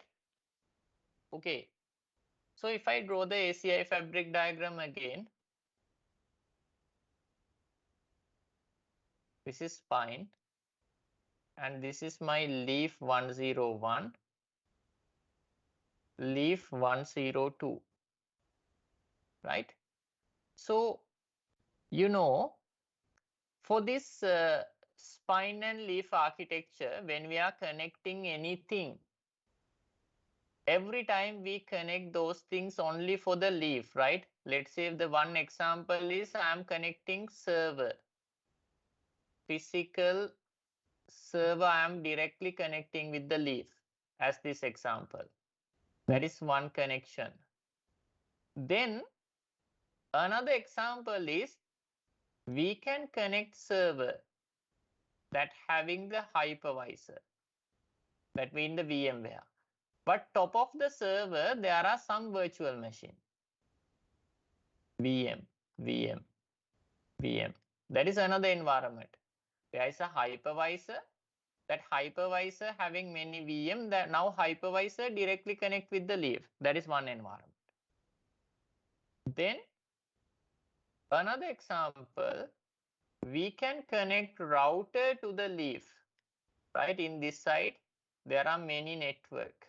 Okay, so if I draw the ACI fabric diagram again, this is fine, and this is my leaf 101, leaf 102, right? So, for this spine and leaf architecture, when we are connecting anything, every time we connect those things only for the leaf, right? Let's say the one example is I am connecting server. Physical server I am directly connecting with the leaf as this example. That is one connection. Then another example is we can connect server that having the hypervisor, that means the VMware. But top of the server, there are some virtual machine. VM. That is another environment. There is a hypervisor. That hypervisor having many VM, that now hypervisor directly connect with the leaf. That is one environment. Then another example, we can connect router to the leaf, right? In this side, there are many network,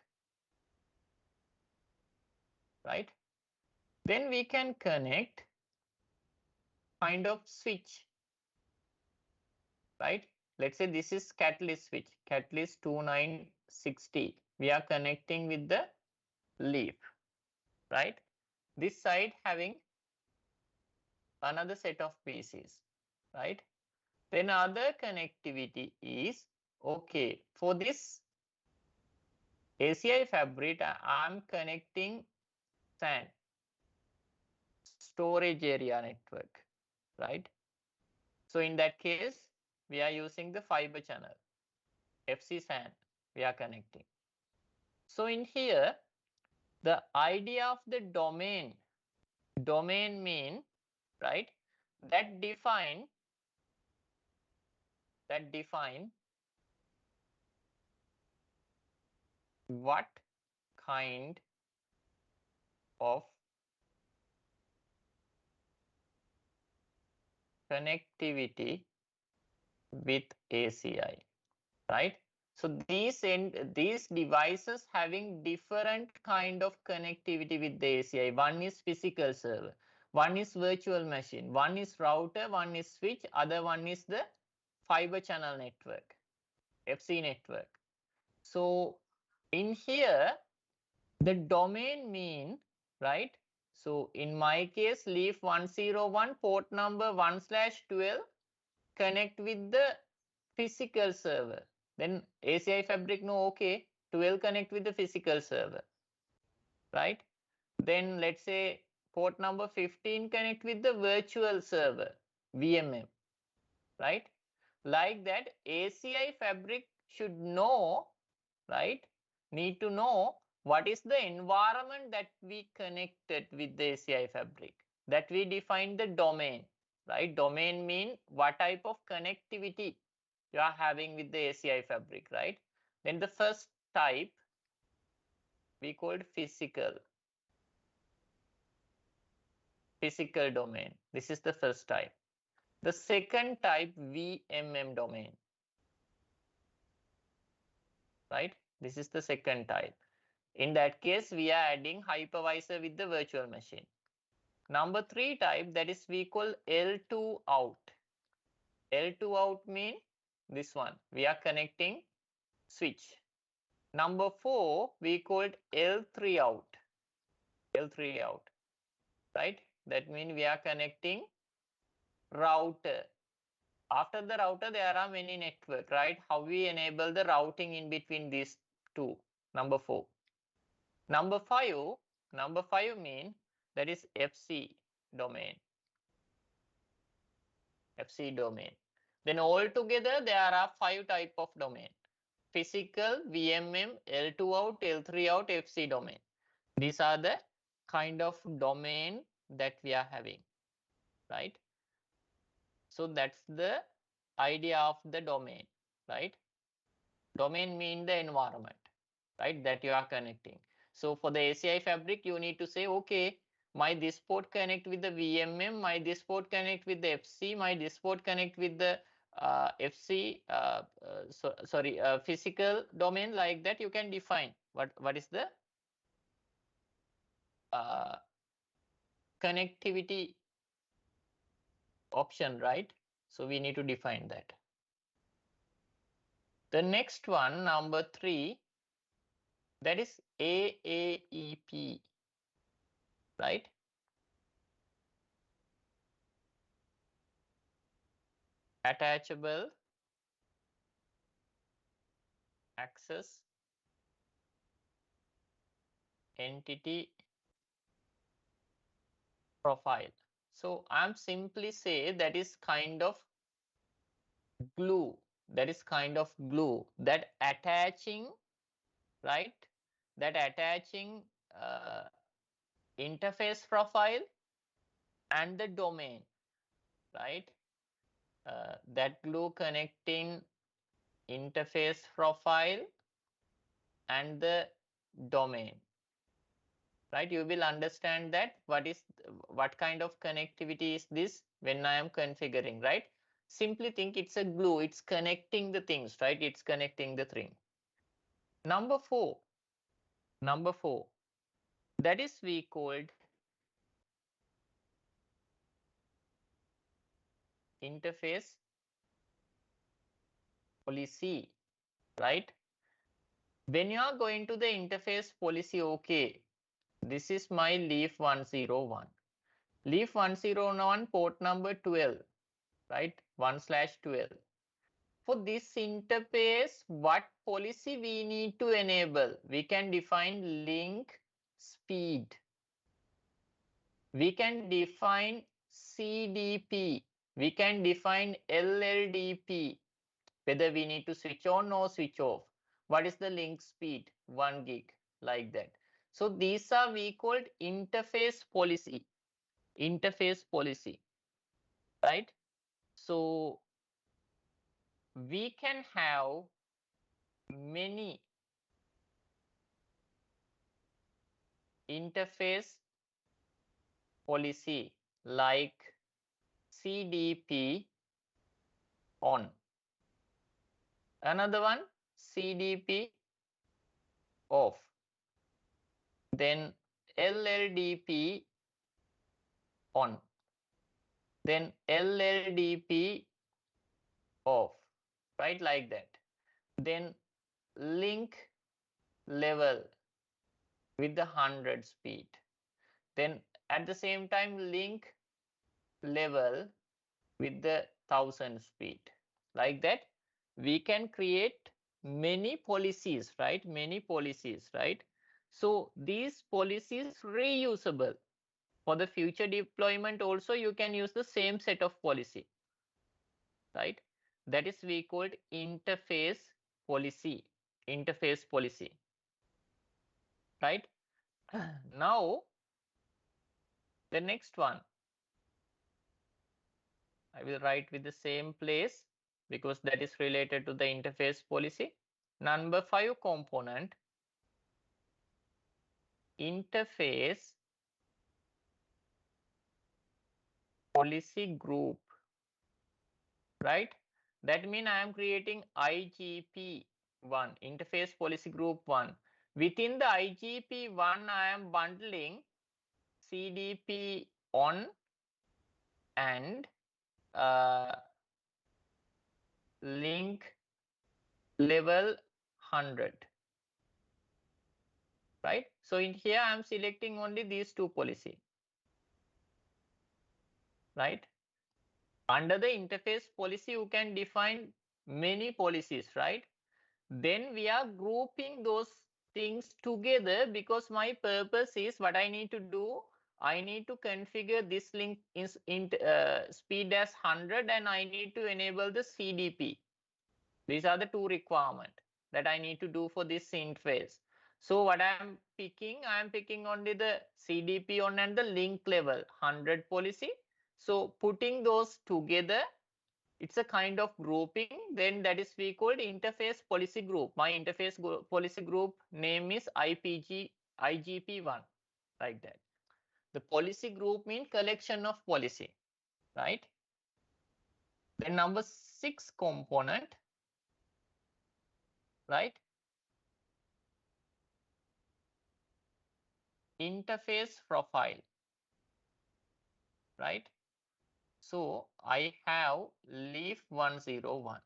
right? Then we can connect kind of switch, right? Let's say this is catalyst switch, catalyst 2960. We are connecting with the leaf, right? This side having another set of PCs, right? Then other connectivity is, okay, for this ACI fabric, I'm connecting SAN, storage area network, right? So in that case, we are using the fiber channel, FC SAN, we are connecting. So in here, the idea of the domain mean, right, that define what kind of connectivity with ACI, right? So these devices having different kind of connectivity with the ACI. One is physical server, one is virtual machine, one is router, one is switch, other one is the fiber channel network, FC network. So in here, the domain mean, right? So in my case, leaf 101 port number 1/12 connect with the physical server. Then ACI fabric no, okay, 12 connect with the physical server, right? Then let's say port number 15 connect with the virtual server, VMM, right? Like that, ACI fabric should know, right? Need to know what is the environment that we connected with the ACI fabric, that we define the domain, right? Domain mean what type of connectivity you are having with the ACI fabric, right? Then the first type we called physical domain. This is the first type. The second type, VMM domain, right? This is the second type. In that case, we are adding hypervisor with the virtual machine. Number 3 type, that is we call L2 out. L2 out mean this one. We are connecting switch. Number 4, we called L3 out. L3 out, right? That means we are connecting router. After the router, there are many network, right? How we enable the routing in between these two. Number 4. Number 5 mean that is FC domain. FC domain. Then altogether there are 5 type of domain. Physical, VMM, L2 out, L3 out, FC domain. These are the kind of domain that we are having, right? So that's the idea of the domain, right? Domain mean the environment, right, that you are connecting. So for the ACI fabric, you need to say, okay, my this port connect with the VMM, my this port connect with the FC, my this port connect with the FC, physical domain. Like that, you can define what is the connectivity option, right? So we need to define that. The next one, number 3, that is AAEP, right? Attachable access entity profile. So I'm simply say that is kind of glue. That is kind of glue that attaching, right? That attaching interface profile and the domain, right? That glue connecting interface profile and the domain, right? You will understand that what kind of connectivity is this when I am configuring, right? Simply think it's a glue, it's connecting the things, right? It's connecting the thing. Number 4, that is we called interface policy, right? When you are going to the interface policy, okay, this is my leaf 101. Leaf 101 port number 12, right? 1/12. For this interface, what policy we need to enable? We can define link speed. We can define CDP. We can define LLDP. Whether we need to switch on or switch off. What is the link speed? 1 gig, like that. So these are we called interface policy. Interface policy, right? So we can have many interface policy like CDP on. Another one, CDP off. Then LLDP on. Then LLDP off, right? Like that. Then link level with the 100 speed. Then at the same time, link level with the 1000 speed. Like that, we can create many policies, right? Many policies, right? So these policies reusable. For the future deployment also, you can use the same set of policy, right? That is we called interface policy. Interface policy, right? Now, the next one, I will write with the same place because that is related to the interface policy. Number 5 component, interface policy group, right? That means I am creating IGP1, interface policy group 1. Within the IGP1, I am bundling CDP on and link level 100, right? So in here, I am selecting only these two policy, right? Under the interface policy, you can define many policies, right? Then we are grouping those things together because my purpose is what I need to do. I need to configure this link speed as 100 and I need to enable the CDP. These are the two requirements that I need to do for this interface. So what I'm picking only the CDP on and the link level 100 policy. So putting those together, it's a kind of grouping. Then that is we called interface policy group. My interface policy group name is IGP1, like that. The policy group means collection of policy, right? Then number 6 component, right? Interface profile, right? So I have leaf 101.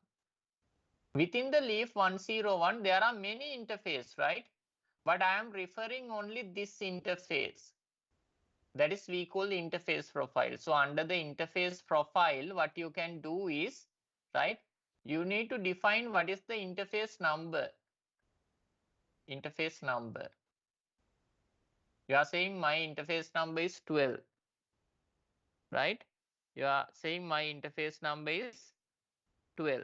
Within the leaf 101, there are many interfaces, right? But I am referring only this interface. That is we call interface profile. So under the interface profile, what you can do is, right, you need to define what is the interface number. Interface number. You are saying my interface number is 12, right? You are saying my interface number is 12.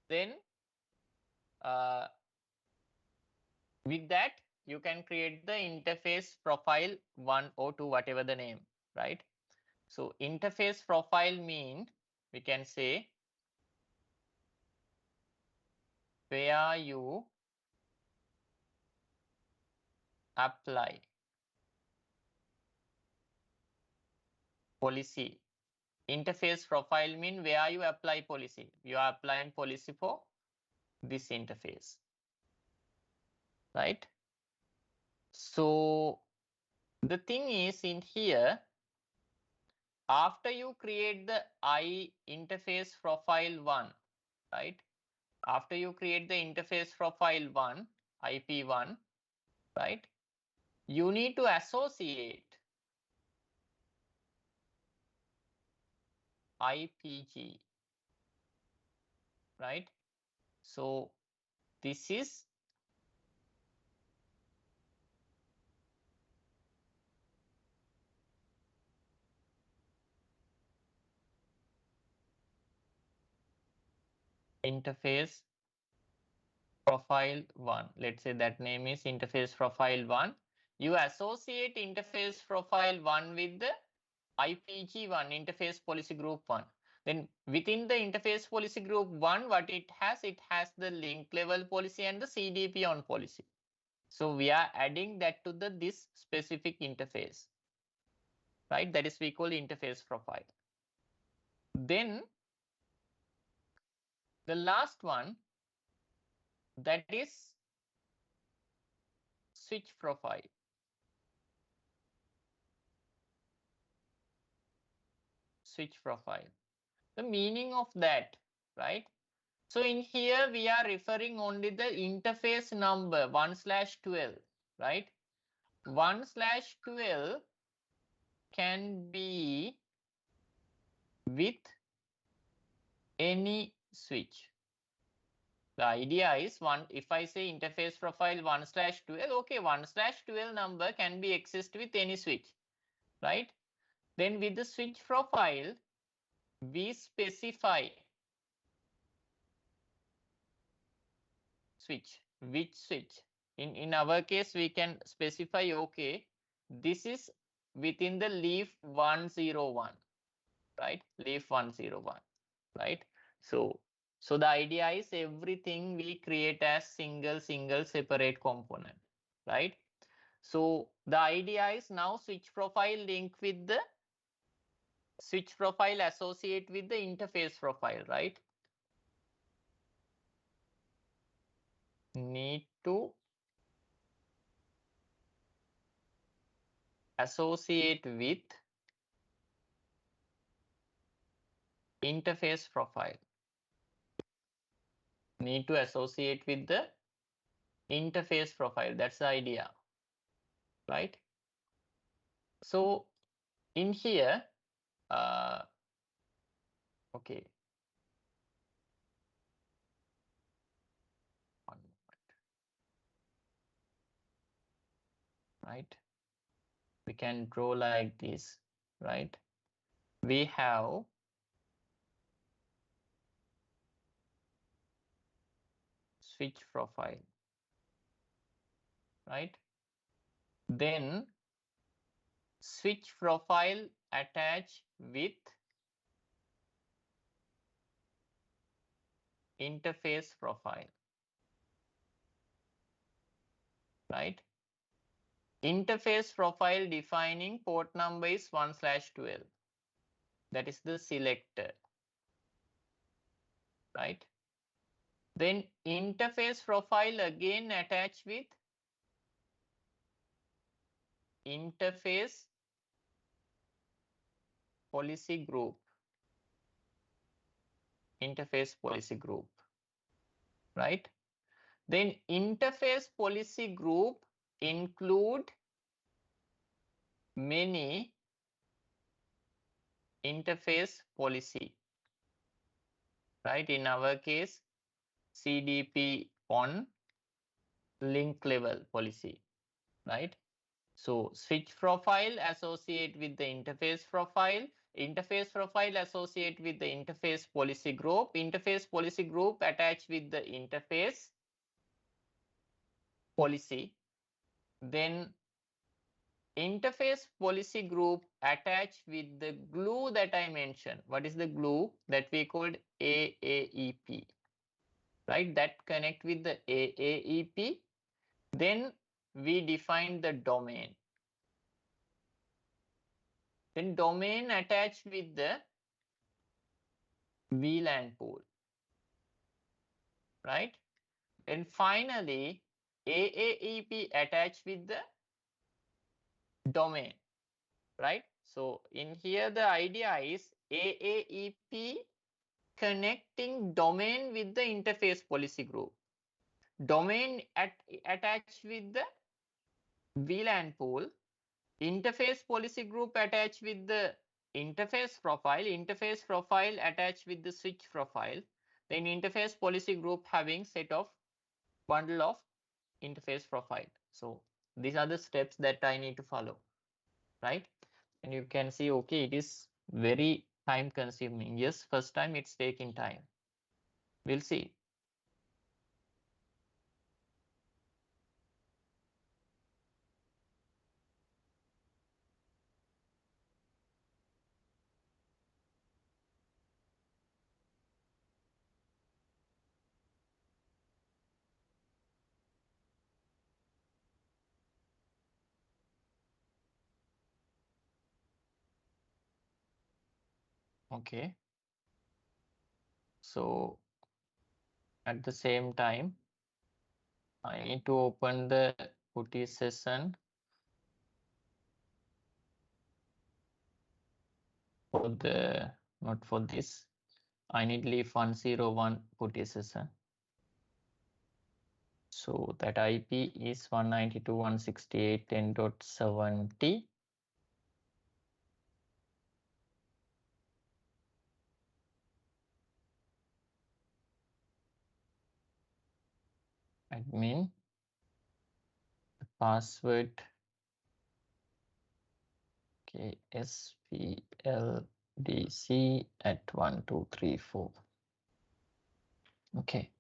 Then with that, you can create the interface profile 1 or 2, whatever the name, right? So interface profile mean we can say where you apply policy. Interface profile mean where you apply policy. You are applying policy for this interface, right? So the thing is in here, after you create the interface profile 1, right? After you create the interface profile 1, IP1, right? You need to associate IPG, right? So this is interface profile 1. Let's say that name is interface profile 1. You associate interface profile 1 with the IPG1, interface policy group 1. Then within the interface policy group 1, what it has the link level policy and the CDP on policy. So we are adding that to this specific interface, right? That is we call interface profile. Then the last one, that is switch profile. Switch profile. The meaning of that, right? So in here we are referring only the interface number 1/12, right? 1/12 can be with any switch. The idea is if I say interface profile 1/12, okay, 1/12 number can be exist with any switch, right? Then with the switch profile, we specify switch. Which switch? In our case, we can specify, okay, this is within the leaf 101, right? Leaf 101, right? So the idea is everything we create as single separate component, right? So the idea is now switch profile link with the switch profile associate with the interface profile, right? Need to associate with interface profile. Need to associate with the interface profile. That's the idea, right? So in here, okay. One moment. Right? We can draw like this, right? We have switch profile, right? Then switch profile attach with interface profile, right? Interface profile defining port number is 1/12. That is the selector, right? Then interface profile again attach with interface policy group, interface policy group, right? Then interface policy group include many interface policy, right? In our case, CDP on link level policy, right? So switch profile associate with the interface profile associate with the interface policy group attached with the interface policy, then interface policy group attached with the glue that I mentioned. What is the glue that we called AAEP, right? That connect with the AAEP. Then we define the domain. Then domain attached with the VLAN pool, right? And finally, AAEP attached with the domain, right? So in here, the idea is AAEP connecting domain with the interface policy group. Domain attached with the VLAN pool. Interface policy group attached with the interface profile attached with the switch profile. Then interface policy group having set of bundle of interface profile. So these are the steps that I need to follow, right? And you can see, okay, it is very time consuming. Yes, first time it's taking time. We'll see. Okay. So at the same time, I need to open the putty session for the, not for this. I need leave 101 putty session. So that IP is 192.168.10.70. Admin, the password, okay, SPLDC at 1234. Okay.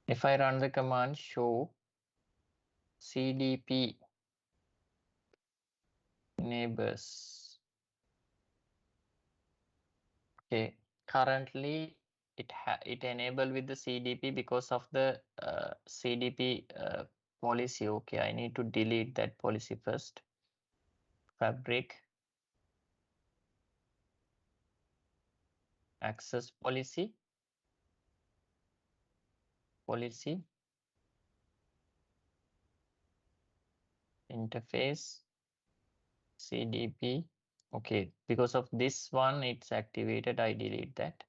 If I run the command show CDP neighbors, okay, currently it enabled with the CDP because of the CDP policy. Okay, I need to delete that policy first. Fabric access policy interface CDP. Okay, because of this one it's activated, I delete that.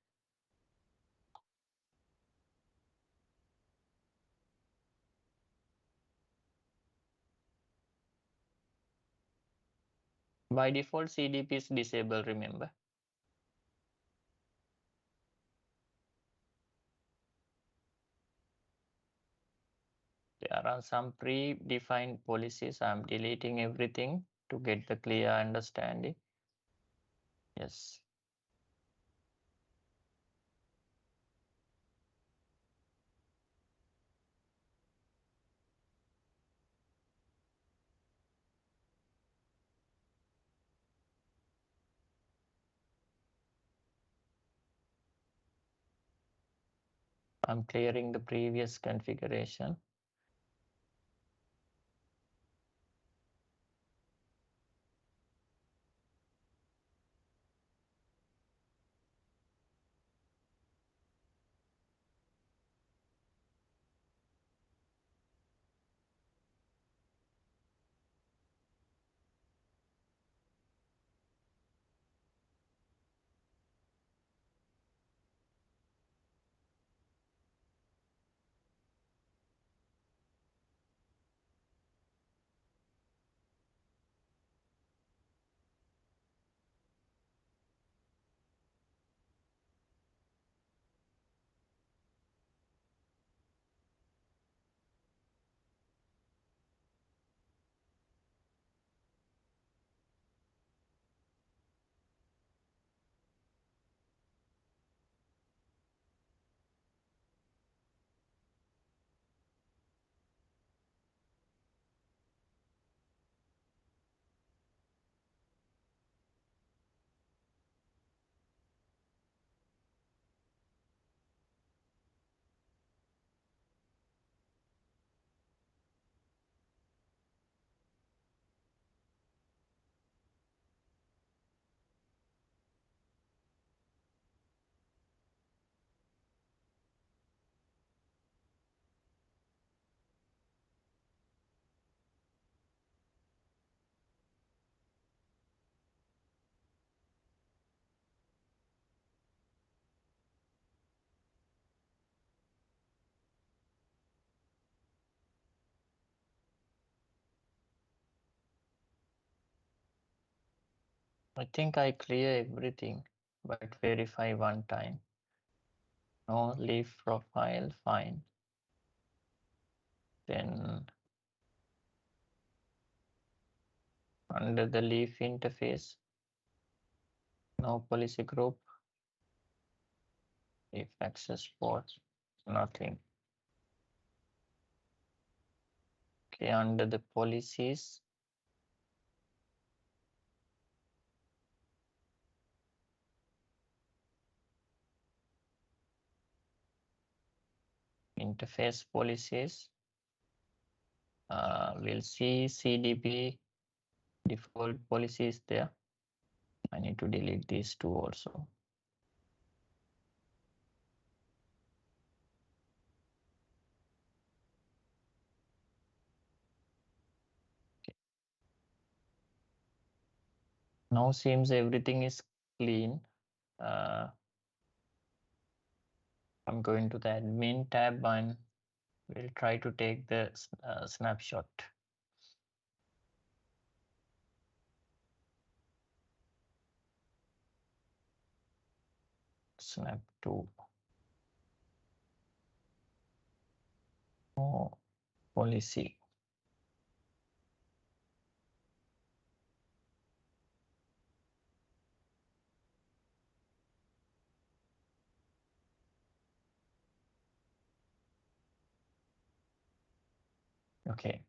By default CDP is disabled, remember. There are some pre-defined policies. I'm deleting everything to get the clear understanding. Yes. I'm clearing the previous configuration. I think I clear everything, but verify one time. No leaf profile, fine. Then under the leaf interface, no policy group. If access port, nothing. Okay, under the policies, interface policies, we'll see CDP default policies there. I need to delete these two also. Okay. Now seems everything is clean. I'm going to the admin tab and we'll try to take the snapshot. Snap to policy. Okay.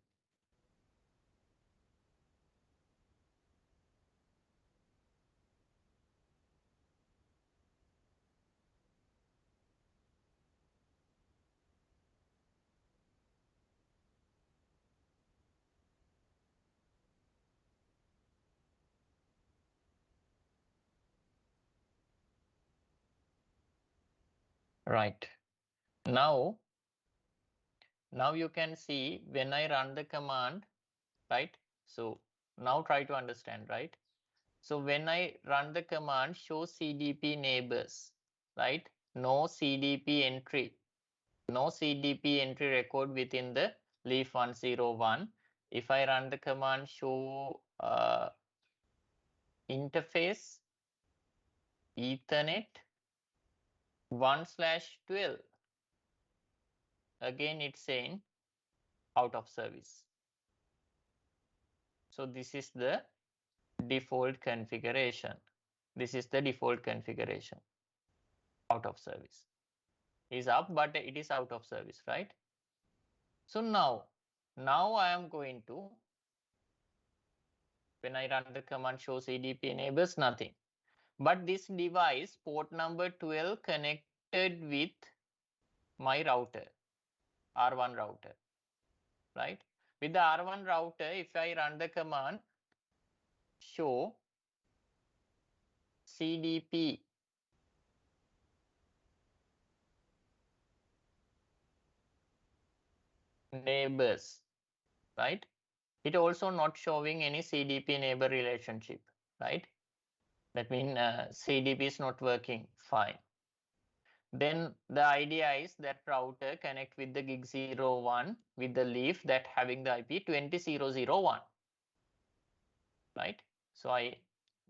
Right. Now you can see when I run the command, right? So now try to understand, right? So when I run the command show CDP neighbors, right? No CDP entry, no CDP entry record within the leaf 101. If I run the command show interface Ethernet 1/12, again it's saying out of service. So this is the default configuration. This is the default configuration. Out of service is up, but it is out of service, right? So now I am going to, when I run the command show CDP enables, nothing. But this device port number 12 connected with my router, R1 router, right? With the R1 router, if I run the command show CDP neighbors, right? It also not showing any CDP neighbor relationship, right? That means CDP is not working fine. Then the idea is that router connect with the gig 01 with the leaf that having the IP 20001, right? So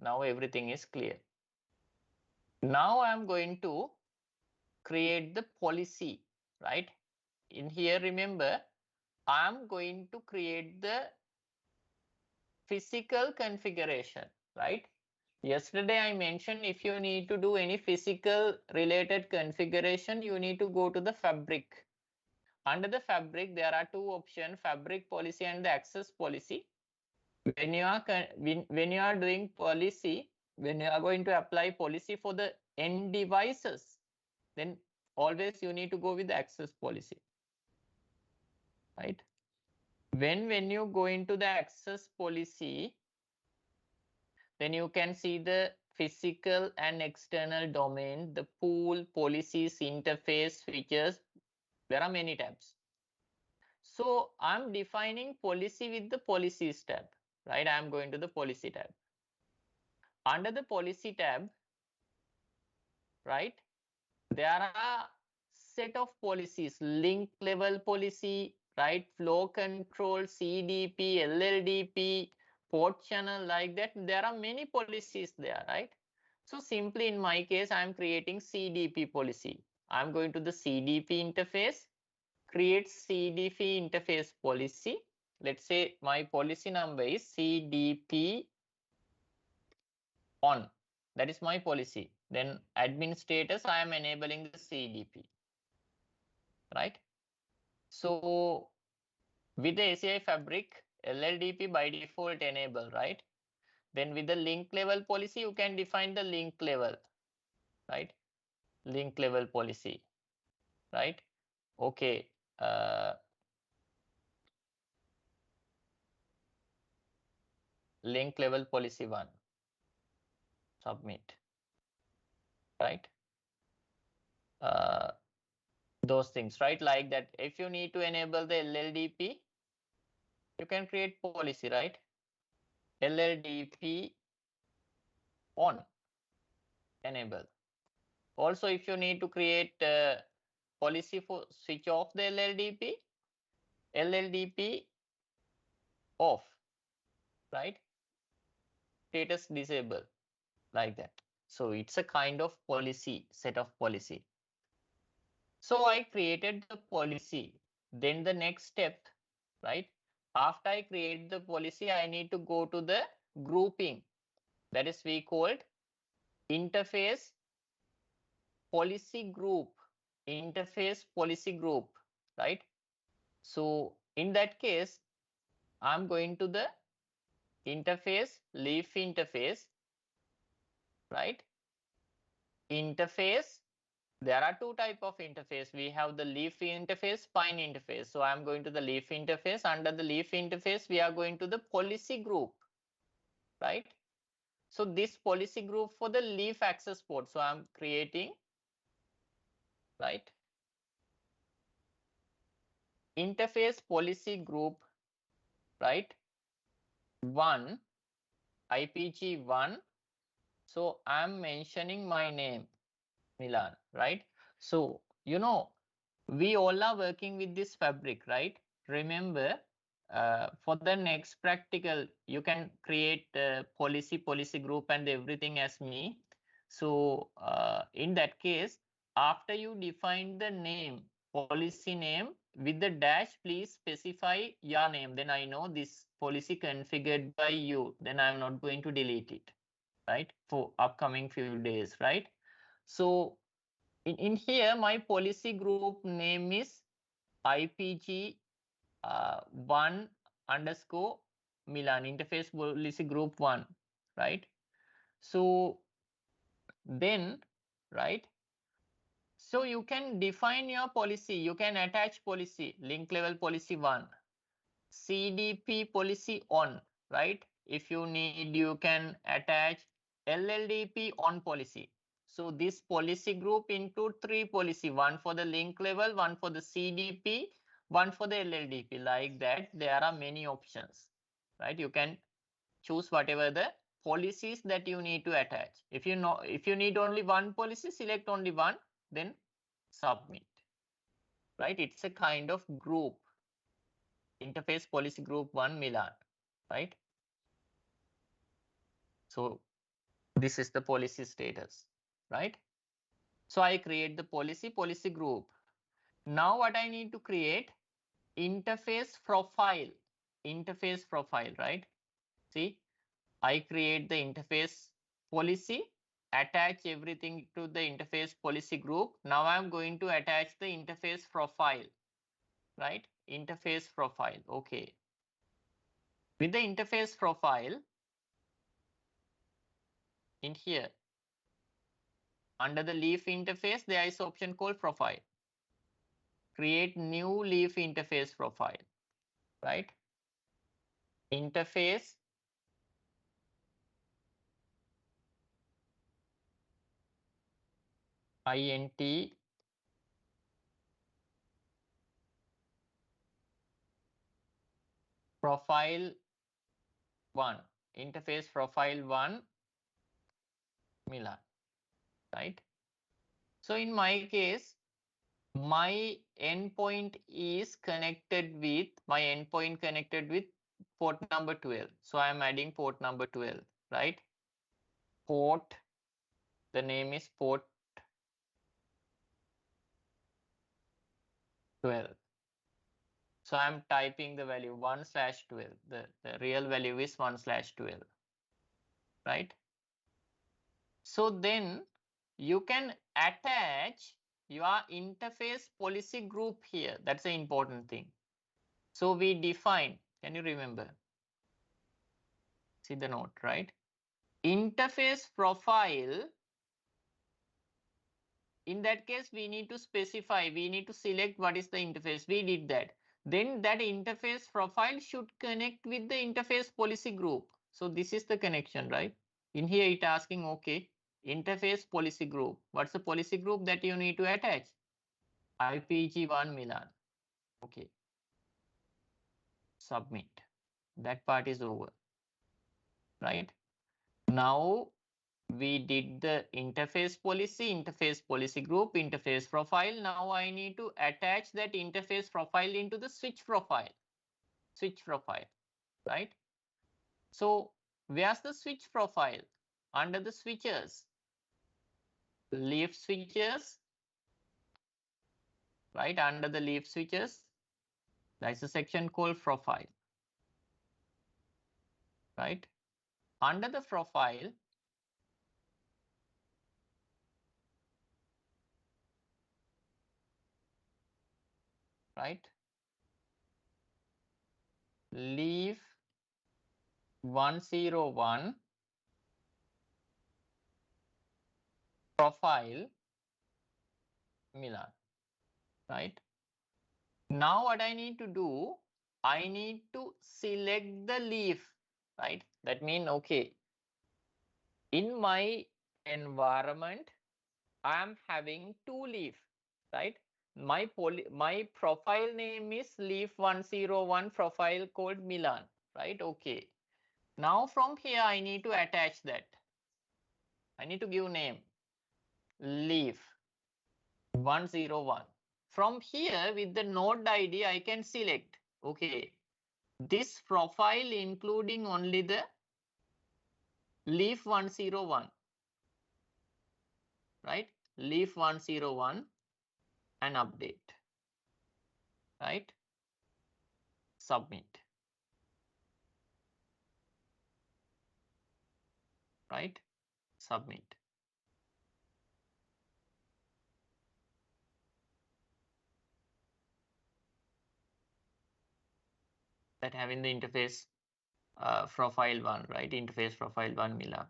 now everything is clear. Now I'm going to create the policy, right? In here, remember, I'm going to create the physical configuration, right? Yesterday I mentioned if you need to do any physical related configuration, you need to go to the fabric. Under the fabric, there are two options, fabric policy and the access policy. When you are doing policy, when you are going to apply policy for the end devices, then always you need to go with the access policy, right? When you go into the access policy, then you can see the physical and external domain, the pool, policies, interface, features. There are many tabs. So I'm defining policy with the policies tab, right? I'm going to the policy tab. Under the policy tab, right, there are set of policies, link level policy, right, flow control, CDP, LLDP, port channel, like that. There are many policies there, right? So simply in my case, I'm creating CDP policy. I'm going to the CDP interface, create CDP interface policy. Let's say my policy number is CDP on. That is my policy. Then admin status, I am enabling the CDP, right? So with the ACI fabric, LLDP by default enable, right? Then with the link level policy, you can define the link level, right? Link level policy, right? Okay. Link level policy 1, submit, right? Those things, right? Like that. If you need to enable the LLDP, you can create policy, right? LLDP on, enable. Also, if you need to create policy for switch off the LLDP, LLDP off, right? Status disable, like that. So it's a kind of policy, set of policy. So I created the policy. Then the next step, right? After I create the policy, I need to go to the grouping. That is we called interface policy group. Interface policy group, right? So in that case, I'm going to the interface, leaf interface, right? Interface. There are two types of interface. We have the leaf interface, spine interface. So I'm going to the leaf interface. Under the leaf interface, we are going to the policy group, right? So this policy group for the leaf access port. So I'm creating, right? Interface policy group, right? 1, IPG1. So I'm mentioning my name, Milan, right? So, you know, we all are working with this fabric, right? Remember, for the next practical, you can create policy group and everything as me. So in that case, after you define the name, policy name with the dash, please specify your name. Then I know this policy configured by you. Then I'm not going to delete it, right? For upcoming few days, right? So in here, my policy group name is IPG 1 underscore Milan, interface policy group 1, right? So then, right? So you can define your policy. You can attach policy, link level policy 1, CDP policy on, right? If you need, you can attach LLDP on policy. So this policy group include 3 policy, 1 for the link level, 1 for the CDP, 1 for the LLDP. Like that, there are many options, right? You can choose whatever the policies that you need to attach. If you know, if you need only one policy, select only one, then submit, right? It's a kind of group. Interface policy group 1 Milan, right? So this is the policy status, right? So I create the policy group. Now what I need to create? Interface profile, right? See, I create the interface policy, attach everything to the interface policy group. Now I'm going to attach the interface profile, right? Interface profile, okay. With the interface profile, in here, under the leaf interface, there is option called profile. Create new leaf interface profile, right? Interface int profile 1, interface profile 1 Milan, right? So in my case, my endpoint is connected with port number 12. So I am adding port number 12, right? Port, the name is port 12. So I'm typing the value 1/12. The real value is 1/12, right? So then you can attach your interface policy group here. That's the important thing. So we define, can you remember? See the note, right? Interface profile. In that case, we need to specify, we need to select what is the interface. We did that. Then that interface profile should connect with the interface policy group. So this is the connection, right? In here it asking, okay, interface policy group. What's the policy group that you need to attach? IPG1 Milan. Okay. Submit. That part is over, right? Now we did the interface policy group, interface profile. Now I need to attach that interface profile into the switch profile, right? So where's the switch profile? Under the switches, leaf switches, right? Under the leaf switches, there's a section called profile, right? Under the profile, right? Leaf 101 profile Milan, right? Now what I need to do, I need to select the leaf, right? That means, okay, in my environment, I am having two leaf, right? My profile name is leaf 101 profile called Milan, right? Okay. Now from here, I need to attach that. I need to give name leaf 101. From here with the node ID, I can select, okay, this profile including only the leaf 101, right? Leaf 101 and update, right? Submit, right? Submit. That having the interface profile 1, right? Interface profile 1 Milan.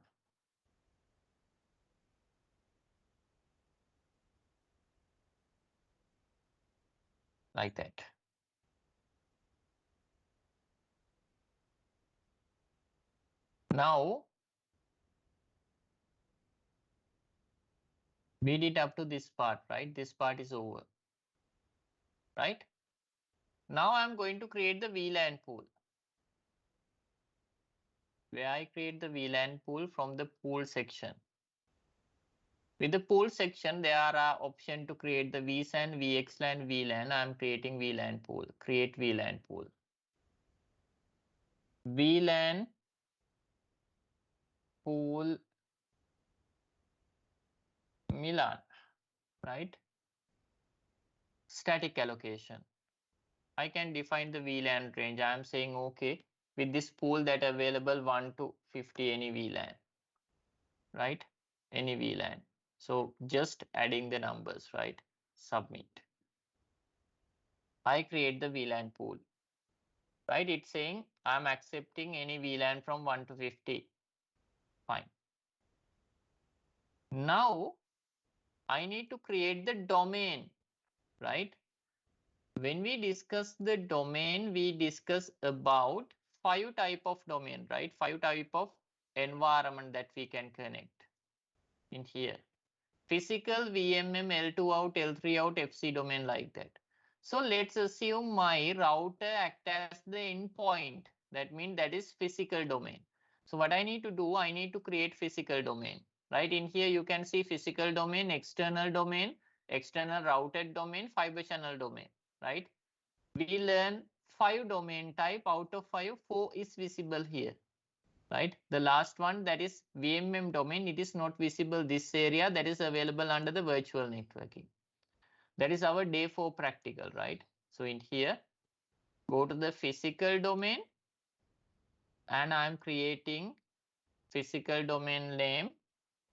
Like that. Now we did up to this part, right? This part is over, right? Now I'm going to create the VLAN pool, where I create the VLAN pool from the pool section. With the pool section, there are options to create the vSAN, VXLAN, VLAN. I'm creating VLAN pool. Create VLAN pool. VLAN pool Milan, right? Static allocation. I can define the VLAN range. I'm saying, okay, with this pool that available 1 to 50 any VLAN, right? Any VLAN. So just adding the numbers, right? Submit. I create the VLAN pool, right? It's saying I'm accepting any VLAN from 1 to 50. Fine. Now I need to create the domain, right? When we discuss the domain, we discuss about 5 type of domain, right? 5 type of environment that we can connect in here. Physical, VMM, L2 out, L3 out, FC domain, like that. So let's assume my router acts as the endpoint. That means that is physical domain. So what I need to do, I need to create physical domain, right? In here you can see physical domain, external routed domain, fiber channel domain, right? We learn 5 domain type, out of 5, 4 is visible here, right? The last one, that is VMM domain, it is not visible this area, that is available under the virtual networking. That is our day 4 practical, right? So in here, go to the physical domain, and I'm creating physical domain name.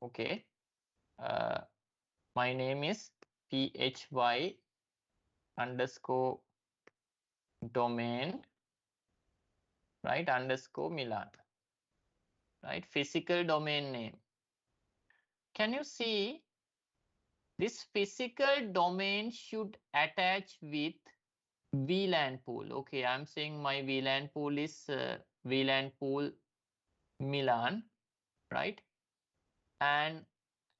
Okay. My name is phy underscore domain, right? Underscore Milan, right? Physical domain name. Can you see this physical domain should attach with VLAN pool? Okay, I'm saying my VLAN pool is VLAN pool Milan, right? And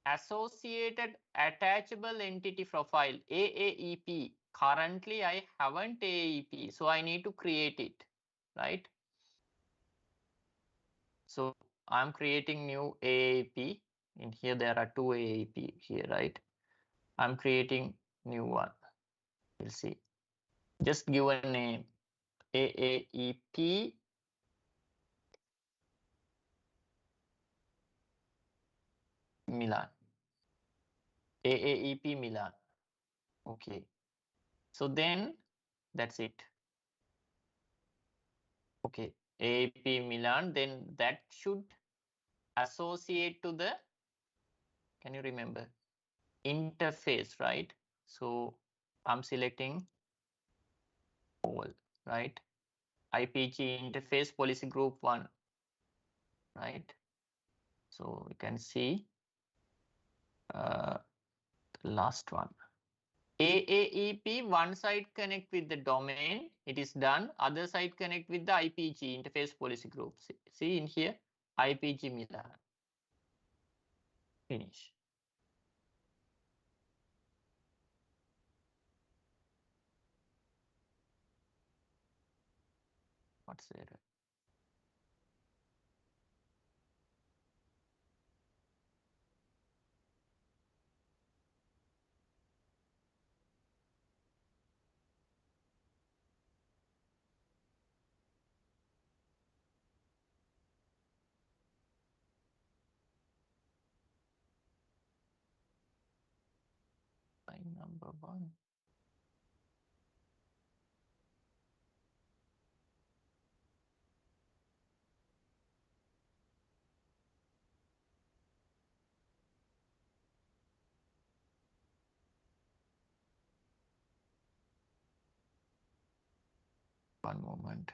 associated attachable entity profile AAEP. Currently, I haven't AAEP, so I need to create it, right? So I'm creating new AAEP. In here, there are 2 AAEP here, right? I'm creating new one. We'll see. Just give a name, AAEP Milan. AAEP Milan. Okay. So then that's it. Okay. AAEP Milan, then that should associate to the, can you remember, interface, right? So I'm selecting all, right? IPG interface policy group 1, right? So you can see the last one. AAEP, one side connect with the domain, it is done. Other side connect with the IPG interface policy group. See in here, IPG Milan. Finish. What's the error? Line number 1. One moment.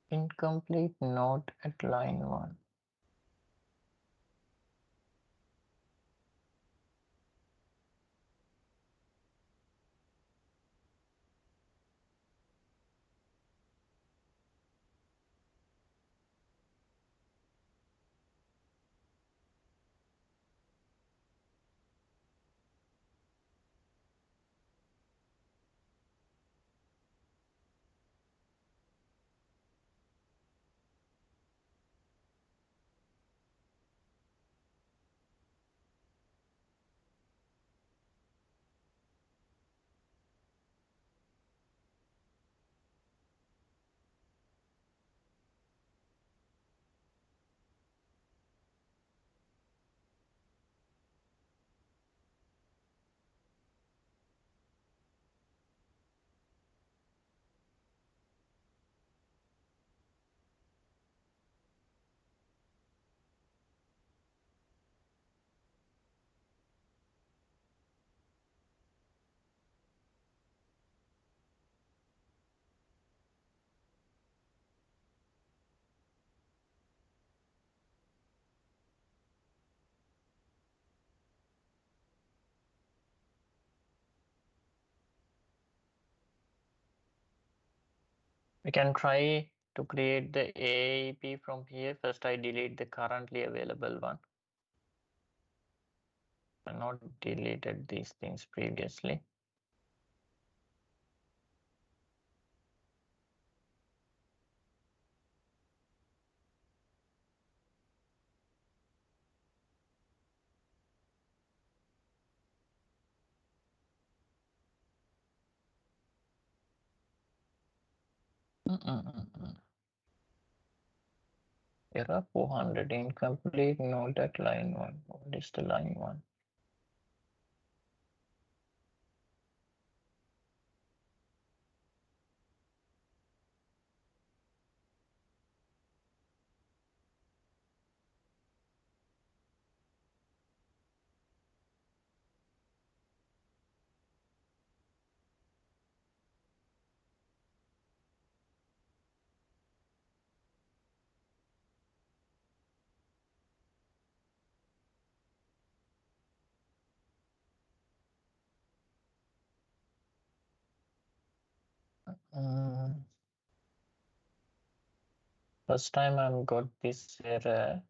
Incomplete node at line 1. We can try to create the AIP from here. First, I delete the currently available one. I not deleted these things previously. Error 400 incomplete. No, that line one. What is the line one? First time I got this error.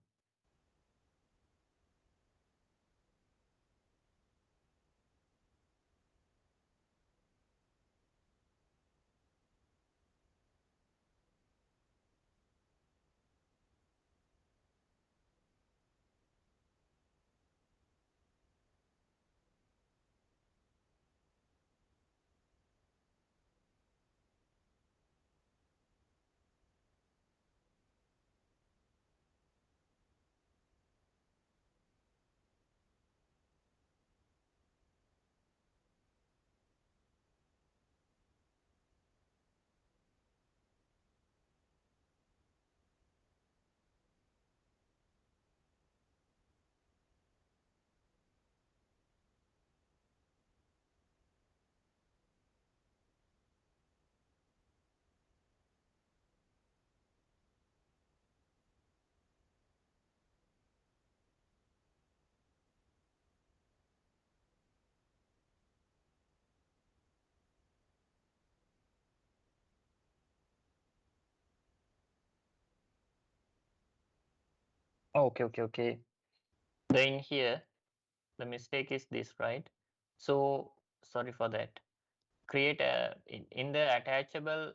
Okay. Then in here, the mistake is this, right? So sorry for that. Create a in the attachable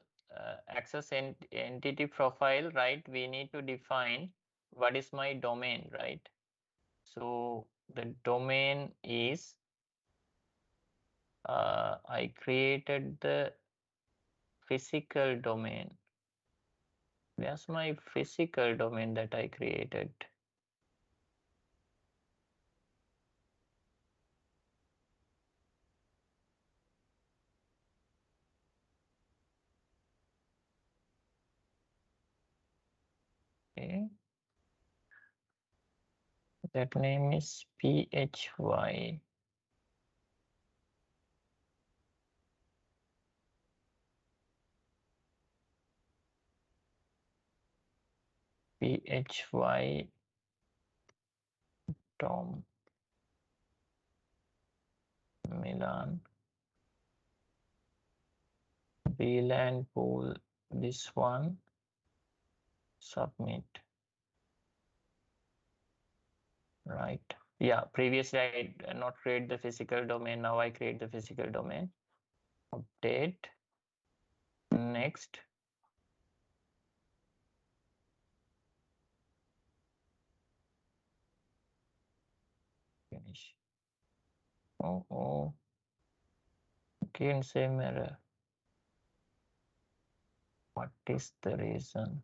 access entity profile, right? We need to define what is my domain, right? So the domain is I created the physical domain. Where's my physical domain that I created? Okay. That name is PHY. PHY Tom Milan VLAN pool. This one. Submit. Right. Yeah, previously I not create the physical domain. Now I create the physical domain. Update. Next. Finish. Oh. Again, same error. What is the reason?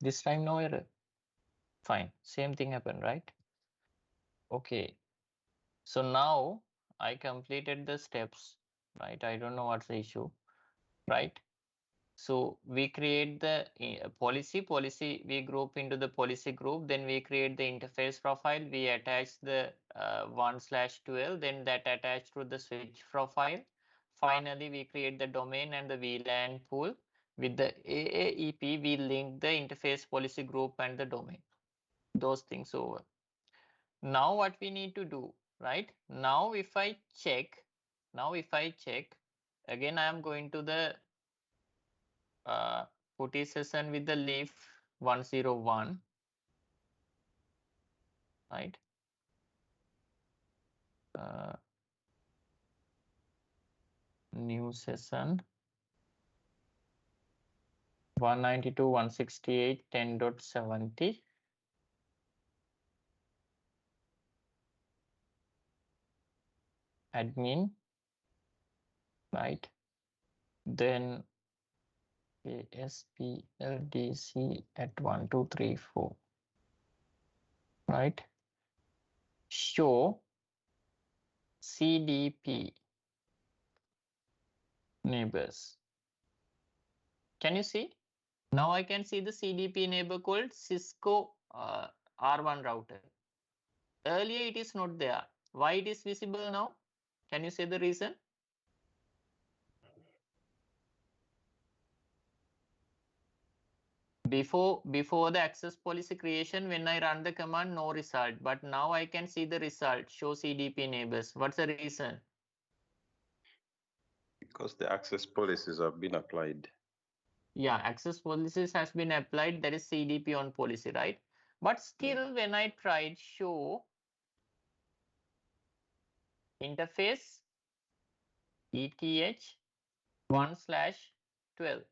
This time no error. Fine, same thing happened, right? Okay, so now I completed the steps, right? I don't know what's the issue, right? So we create the policy, we group into the policy group, then we create the interface profile, we attach the 1/12, then that attached to the switch profile. Finally, we create the domain and the VLAN pool. With the AAEP, we link the interface policy group and the domain. Those things over. Now what we need to do, right? Now if I check, again I am going to the putty session with the leaf 101, right? New session 192.168.10.70. Admin, right? Then ASPLDC at 1234, right? Show CDP neighbors. Can you see? Now I can see the CDP neighbor called Cisco R1 router. Earlier it is not there. Why it is visible now? Can you say the reason? Before the access policy creation, when I run the command, no result. But now I can see the result, show CDP neighbors. What's the reason? Because the access policies have been applied. Yeah, access policies has been applied. That is CDP on policy, right? But still, when I tried show interface ETH 1/12,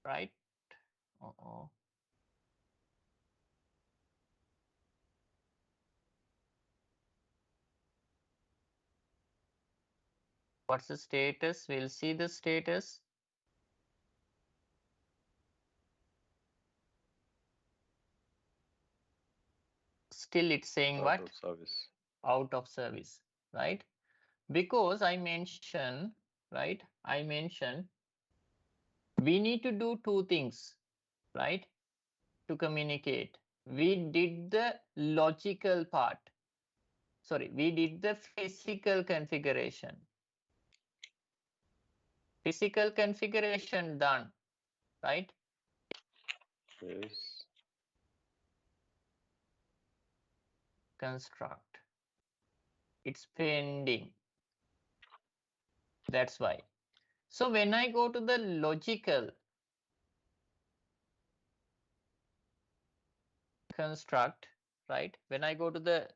right? What's the status? We'll see the status. Still it's saying Out what? of service. Out of service, right? Because I mentioned, right? I mentioned we need to do two things, right? To communicate. We did the logical part. Sorry, we did the physical configuration. Physical configuration done, right? Yes. Construct. It's pending. That's why. So when I go to the logical construct, right? When I go to the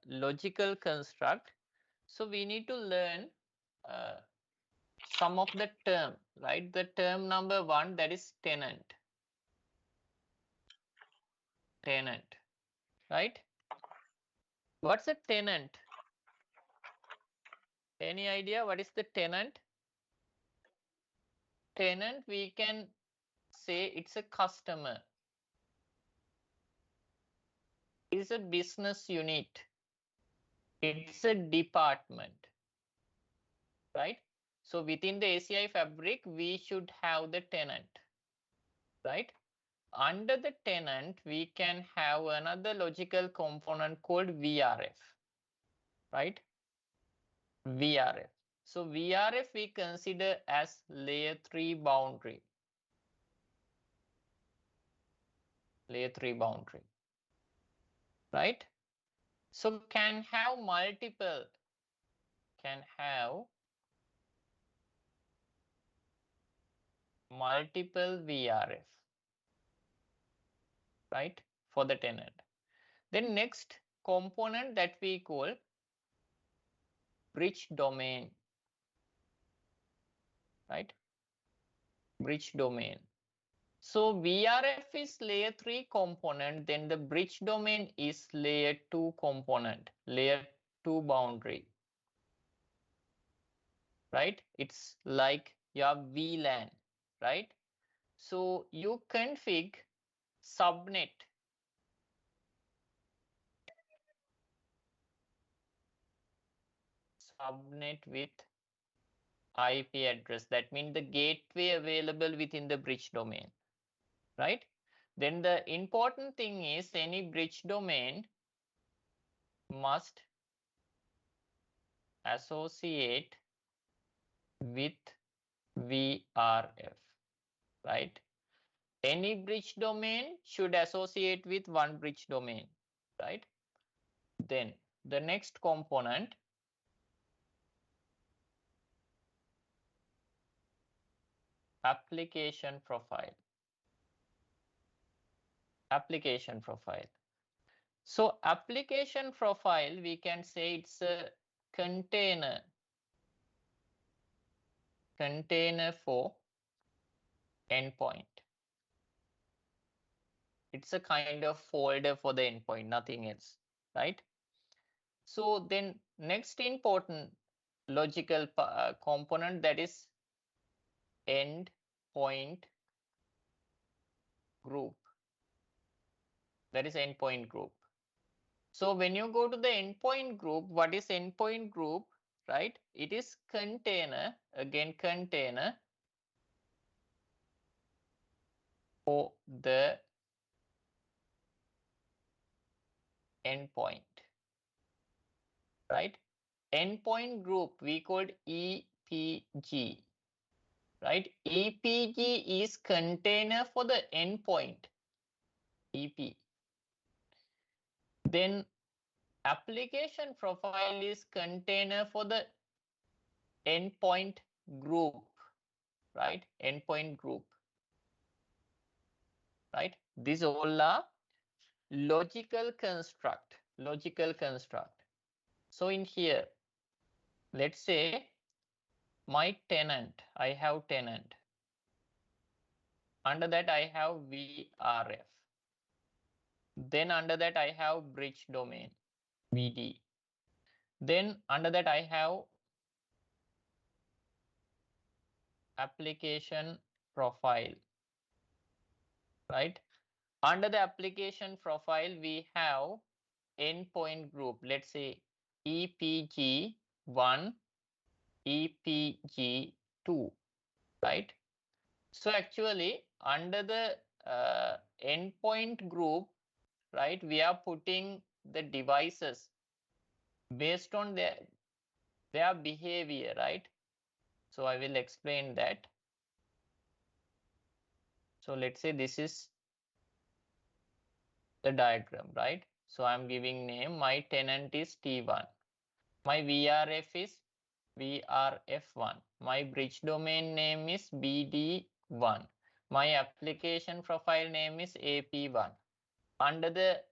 logical construct, so we need to learn some of the term, right? The term number one, that is tenant. Tenant, right? What's a tenant? Any idea what is the tenant? Tenant, we can say it's a customer. It's a business unit. It's a department, right? So within the ACI fabric, we should have the tenant, right? Under the tenant, we can have another logical component called VRF, right? VRF. So VRF we consider as layer 3 boundary. Layer 3 boundary, right? So can have multiple VRF, right? For the tenant. Then next component that we call bridge domain, right? Bridge domain. So VRF is layer 3 component, then the bridge domain is layer 2 component, layer 2 boundary, right? It's like you have VLAN, right? So you config subnet. Subnet with IP address. That means the gateway available within the bridge domain, right? Then the important thing is any bridge domain must associate with VRF, right? Any bridge domain should associate with one bridge domain, right? Then the next component, application profile. Application profile. So application profile, we can say it's a container for endpoint. It's a kind of folder for the endpoint, nothing else, right? So then next important logical component, that is endpoint group. That is endpoint group. So when you go to the endpoint group, what is endpoint group, right? It is container, again container for the endpoint, right? Endpoint group we called EPG, right? EPG is container for the endpoint, EP. Then application profile is container for the endpoint group, right? Endpoint group, right? These all are logical construct. So in here, let's say my tenant, I have tenant. Under that I have VRF. Then under that I have bridge domain, BD. Then under that I have application profile, right? Under the application profile, we have endpoint group. Let's say EPG1, EPG2, right? So actually under the endpoint group, right, we are putting the devices based on their behavior, right? So I will explain that. So let's say this is the diagram, right? So I'm giving name, my tenant is T1, my VRF is VRF1, my bridge domain name is BD1, my application profile name is AP1. Under that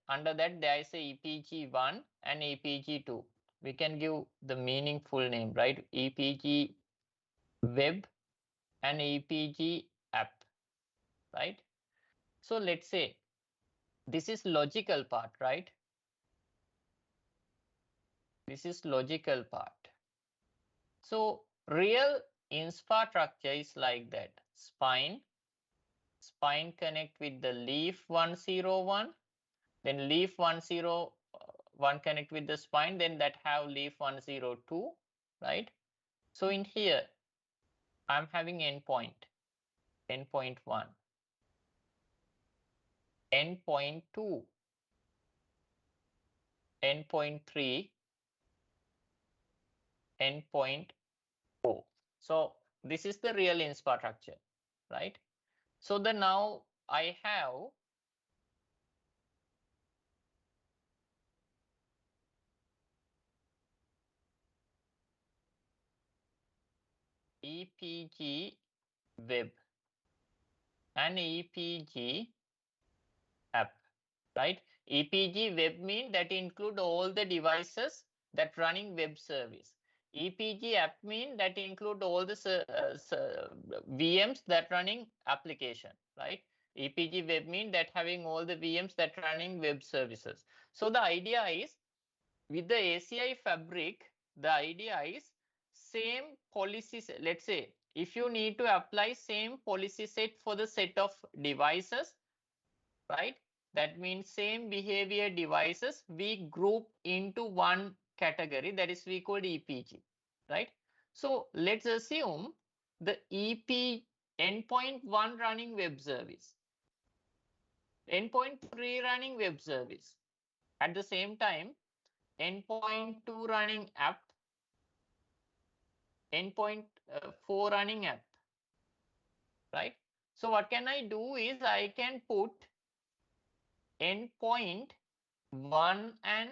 there is a EPG1 and EPG2. We can give the meaningful name, right? EPG web and EPG app, right? So let's say this is logical part, right? This is logical part. So real infrastructure is like that. Spine connect with the leaf 101, then leaf 101 connect with the spine, then that have leaf 102, right? So in here, I'm having endpoint 1, endpoint 2, endpoint 3, endpoint 4. So this is the real infrastructure, right? So now I have EPG web and EPG app, right? EPG web mean that include all the devices that running web service. EPG app mean that include all the VMs that running application, right? EPG web mean that having all the VMs that running web services. So the idea is with the ACI fabric, the idea is same policies. Let's say if you need to apply same policy set for the set of devices, right? That means same behavior devices we group into one category, that is we call EPG, right? So let's assume the EP endpoint 1 running web service, endpoint 3 running web service, at the same time endpoint 2 running app, endpoint 4 running app, right? So what can I do is I can put endpoint 1 and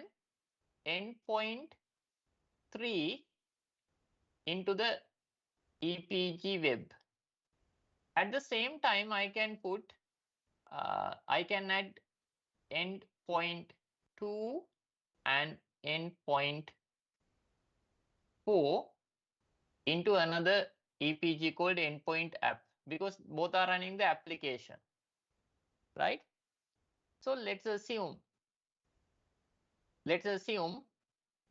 endpoint 3 into the EPG web. At the same time, I can put, I can add endpoint 2 and endpoint 4 into another EPG called endpoint app, because both are running the application, right? So let's assume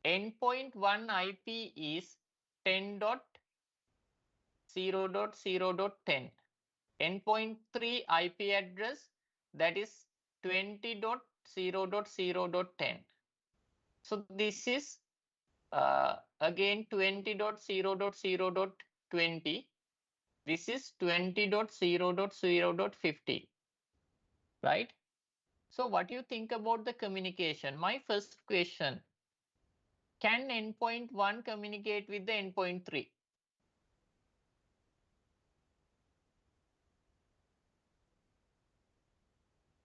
endpoint 1 IP is 10.0.0.10. Endpoint 3 IP address, that is 20.0.0.10. So this is again 20.0.0.20. This is 20.0.0.50, right? So what do you think about the communication? My first question, can endpoint 1 communicate with the endpoint 3?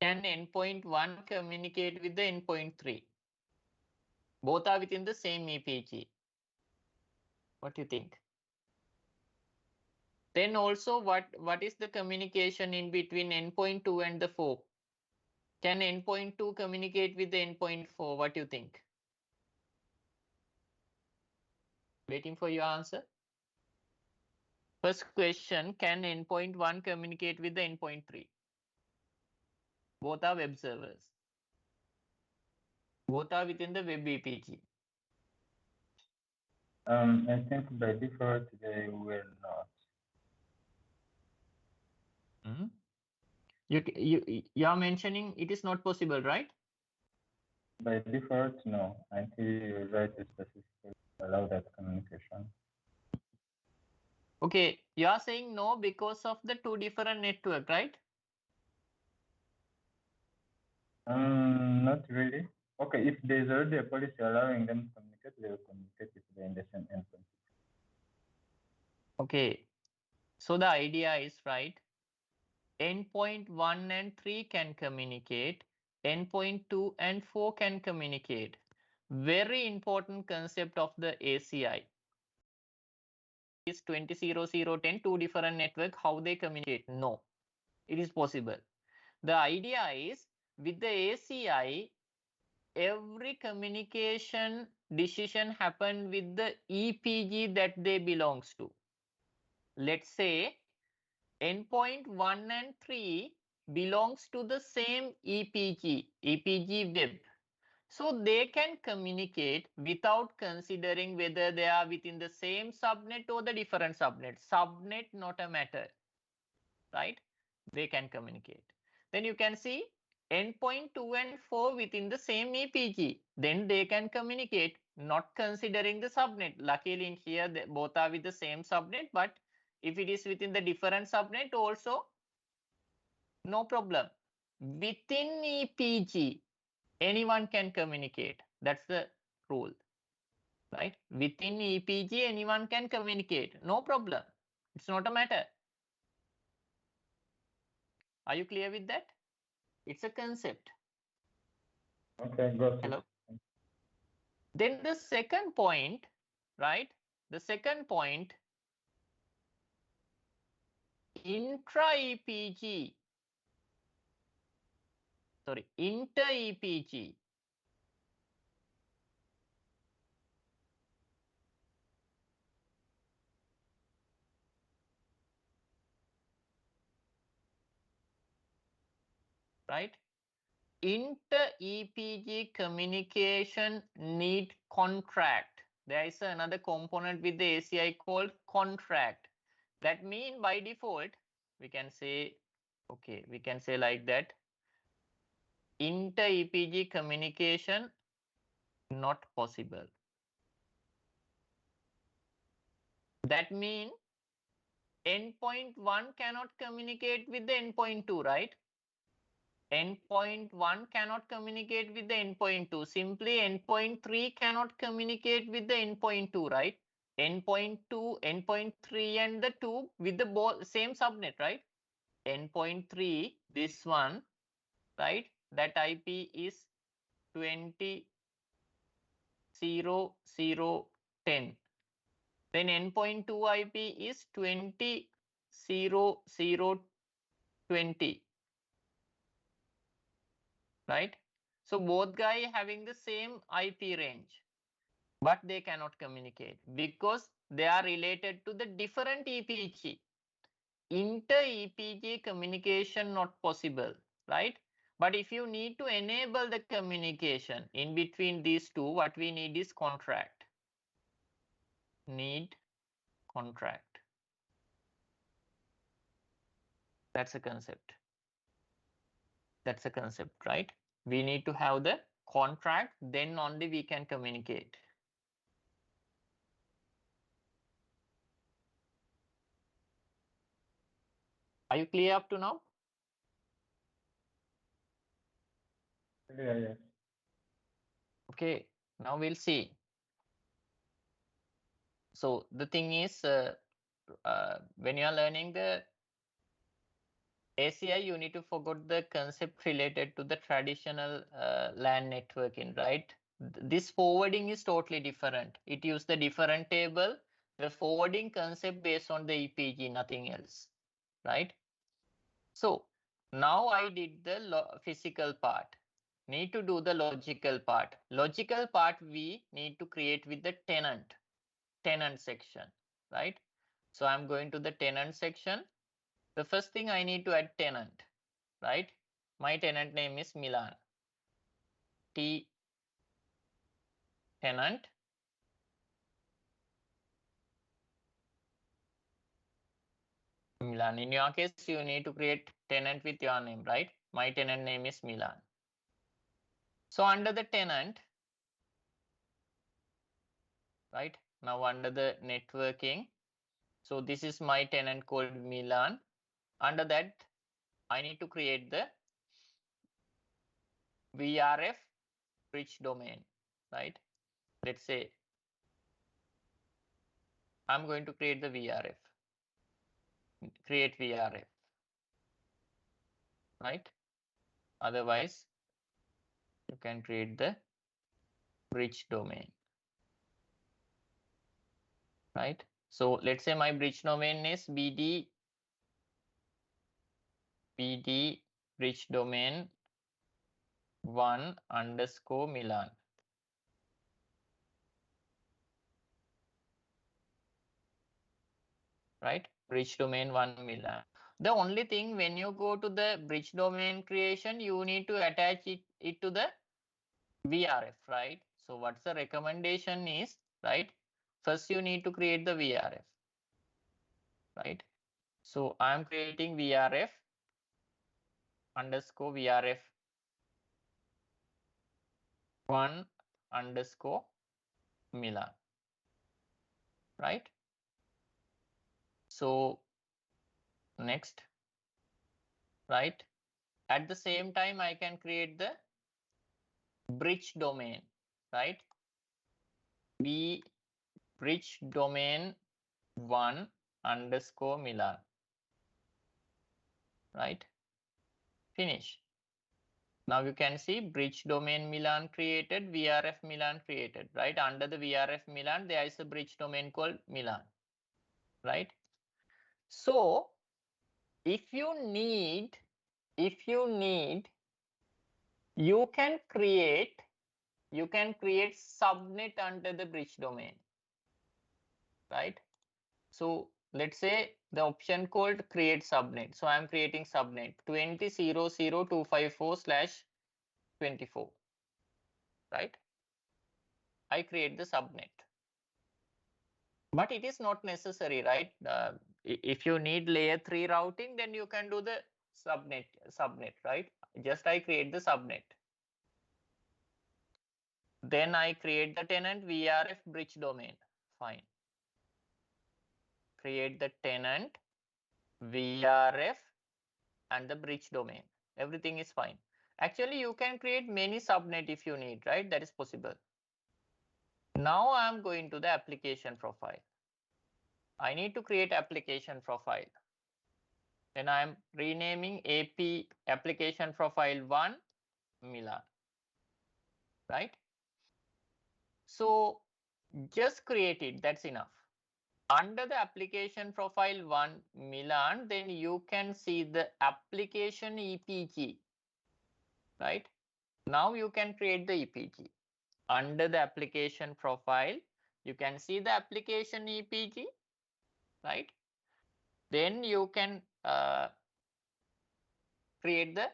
Can endpoint 1 communicate with the endpoint 3? Both are within the same EPG. What do you think? Then also, what is the communication in between endpoint 2 and the 4? Can endpoint 2 communicate with the endpoint 4? What do you think? Waiting for your answer. First question, can endpoint 1 communicate with the endpoint 3? Both are web servers. Both are within the web EPG. I think by default they will not. You are mentioning it is not possible, right? By default, no, until you write a specific allow that communication. Okay, you are saying no because of the 2 different network, right? Not really. Okay, if there's already a policy allowing them to communicate, they will communicate if they're in the same endpoint. Okay, so the idea is, right, endpoint 1 and 3 can communicate, endpoint 2 and 4 can communicate. Very important concept of the ACI is 20.0.0.10, 2 different network, how they communicate. No, it is possible. The idea is with the ACI, every communication decision happen with the EPG that they belongs to. Let's say endpoint 1 and 3 belongs to the same EPG web. So they can communicate without considering whether they are within the same subnet or the different subnet. Subnet not a matter, right? They can communicate. Then you can see endpoint 2 and 4 within the same EPG. Then they can communicate, not considering the subnet. Luckily in here, they both are with the same subnet, but if it is within the different subnet also, no problem. Within EPG, anyone can communicate. That's the rule, right? Within EPG, anyone can communicate. No problem. It's not a matter. Are you clear with that? It's a concept. Okay, got it. Hello. Then the second point, right? The second point, intra-EPG, sorry, inter-EPG. Right? Inter-EPG communication need contract. There is another component with the ACI called contract. That means by default, we can say, okay, we can say like that, inter-EPG communication not possible. That means endpoint 1 cannot communicate with the endpoint 2, right? Endpoint 1 cannot communicate with the endpoint 2. Simply endpoint 3 cannot communicate with the endpoint 2, right? Endpoint 2, endpoint 3 and the 2 with the same subnet, right? Endpoint 3, this one, right? That IP is 20.0.0.10. Then endpoint 2 IP is 20.0.0.20. Right? So both guys having the same IP range, but they cannot communicate because they are related to the different EPG. Inter-EPG communication not possible, right? But if you need to enable the communication in between these two, what we need is contract. Need contract. That's a concept. That's a concept, right? We need to have the contract, then only we can communicate. Are you clear up to now? Yeah, yeah. Okay, now we'll see. So the thing is, when you are learning the ACI, you need to forget the concept related to the traditional LAN networking, right? This forwarding is totally different. It uses the different table, the forwarding concept based on the EPG, nothing else, right? So now I did the physical part. Need to do the logical part. Logical part we need to create with the tenant section, right? So I'm going to the tenant section. The first thing I need to add tenant, right? My tenant name is Milan. T tenant. Milan. In your case, you need to create tenant with your name, right? My tenant name is Milan. So under the tenant, right? Now under the networking, so this is my tenant called Milan. Under that, I need to create the VRF bridge domain, right? Let's say I'm going to create the VRF. Create VRF, right? Otherwise, you can create the bridge domain, right? So let's say my bridge domain is BD bridge domain 1 underscore Milan. Right? Bridge domain 1 Milan. The only thing when you go to the bridge domain creation, you need to attach it to the VRF, right? So what's the recommendation is, right? First you need to create the VRF, right? So I'm creating VRF underscore VRF 1 underscore Milan, right? So next, right? At the same time, I can create the bridge domain, right? Bridge domain 1 underscore Milan, right? Finish. Now you can see bridge domain Milan created, VRF Milan created, right? Under the VRF Milan, there is a bridge domain called Milan, right? So if you need, you can create subnet under the bridge domain, right? So let's say the option called create subnet. So I'm creating subnet 20.0.0.254/24, right? I create the subnet. But it is not necessary, right? if you need layer 3 routing, then you can do the subnet, right? Just I create the subnet. Then I create the tenant VRF bridge domain. Fine. Create the tenant VRF and the bridge domain. Everything is fine. Actually, you can create many subnet if you need, right? That is possible. Now I am going to the application profile. I need to create application profile. Then I am renaming AP application profile 1 Milan, right? So just create it, that's enough. Under the application profile 1 Milan, then you can see the application EPG, right? Now you can create the EPG. Under the application profile, you can see the application EPG, right? Then you can create the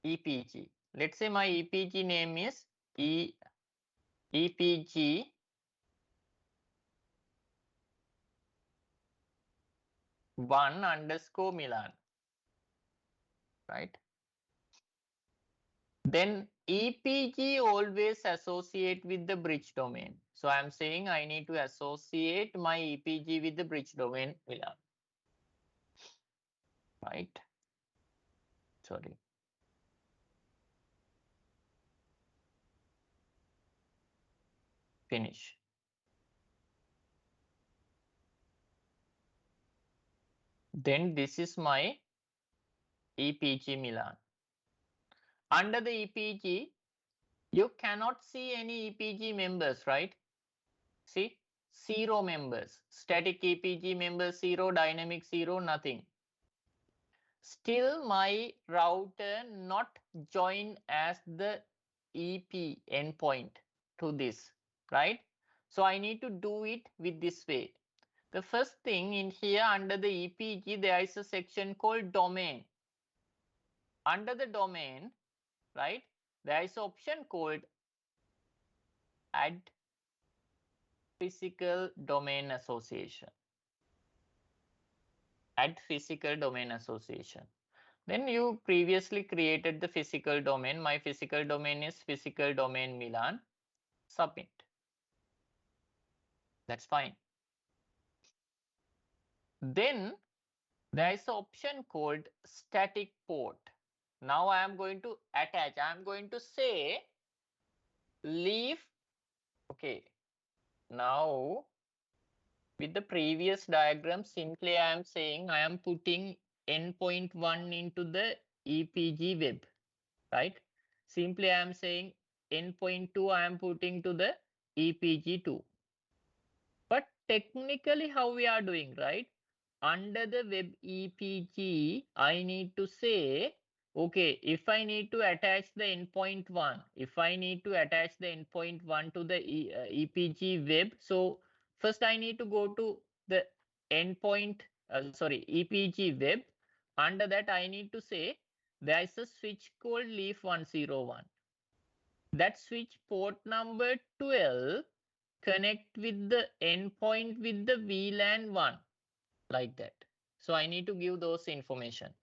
EPG. Let's say my EPG name is EPG _1 Milan, right? Then EPG always associate with the bridge domain. So I'm saying I need to associate my EPG with the bridge domain Milan, right? Sorry. Finish. Then this is my EPG Milan. Under the EPG, you cannot see any EPG members, right? See, 0 members. Static EPG members 0, dynamic 0, nothing. Still my router not join as the EP endpoint to this, right? So I need to do it with this way. The first thing in here under the EPG, there is a section called domain. Under the domain, right, there is an option called add physical domain association. Add physical domain association. Then you previously created the physical domain. My physical domain is physical domain Milan. Submit. That's fine. Then there is an option called static port. Now I am going to attach. I am going to say leave. Okay. Now with the previous diagram, simply I am saying I am putting endpoint 1 into the EPG web, right? Simply I am saying endpoint 2 I am putting to the EPG2. But technically how we are doing, right? Under the web EPG, I need to say, okay, if I need to attach the endpoint 1, if I need to attach the endpoint 1 to the EPG web, so first I need to go to the endpoint, EPG web. Under that I need to say there is a switch called leaf 101. That switch port number 12 connect with the endpoint with the VLAN 1, like that. So I need to give those information.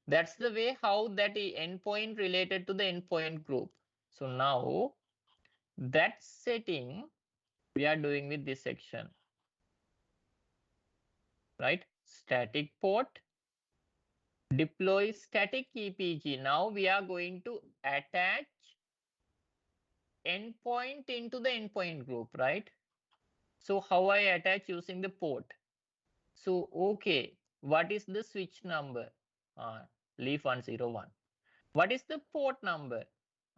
That's the way how that endpoint related to the endpoint group. So now that setting we are doing with this section, right? Static port, deploy static EPG. Now we are going to attach endpoint into the endpoint group, right? So how I attach using the port? So, okay, what is the switch number? Leaf 101. What is the port number?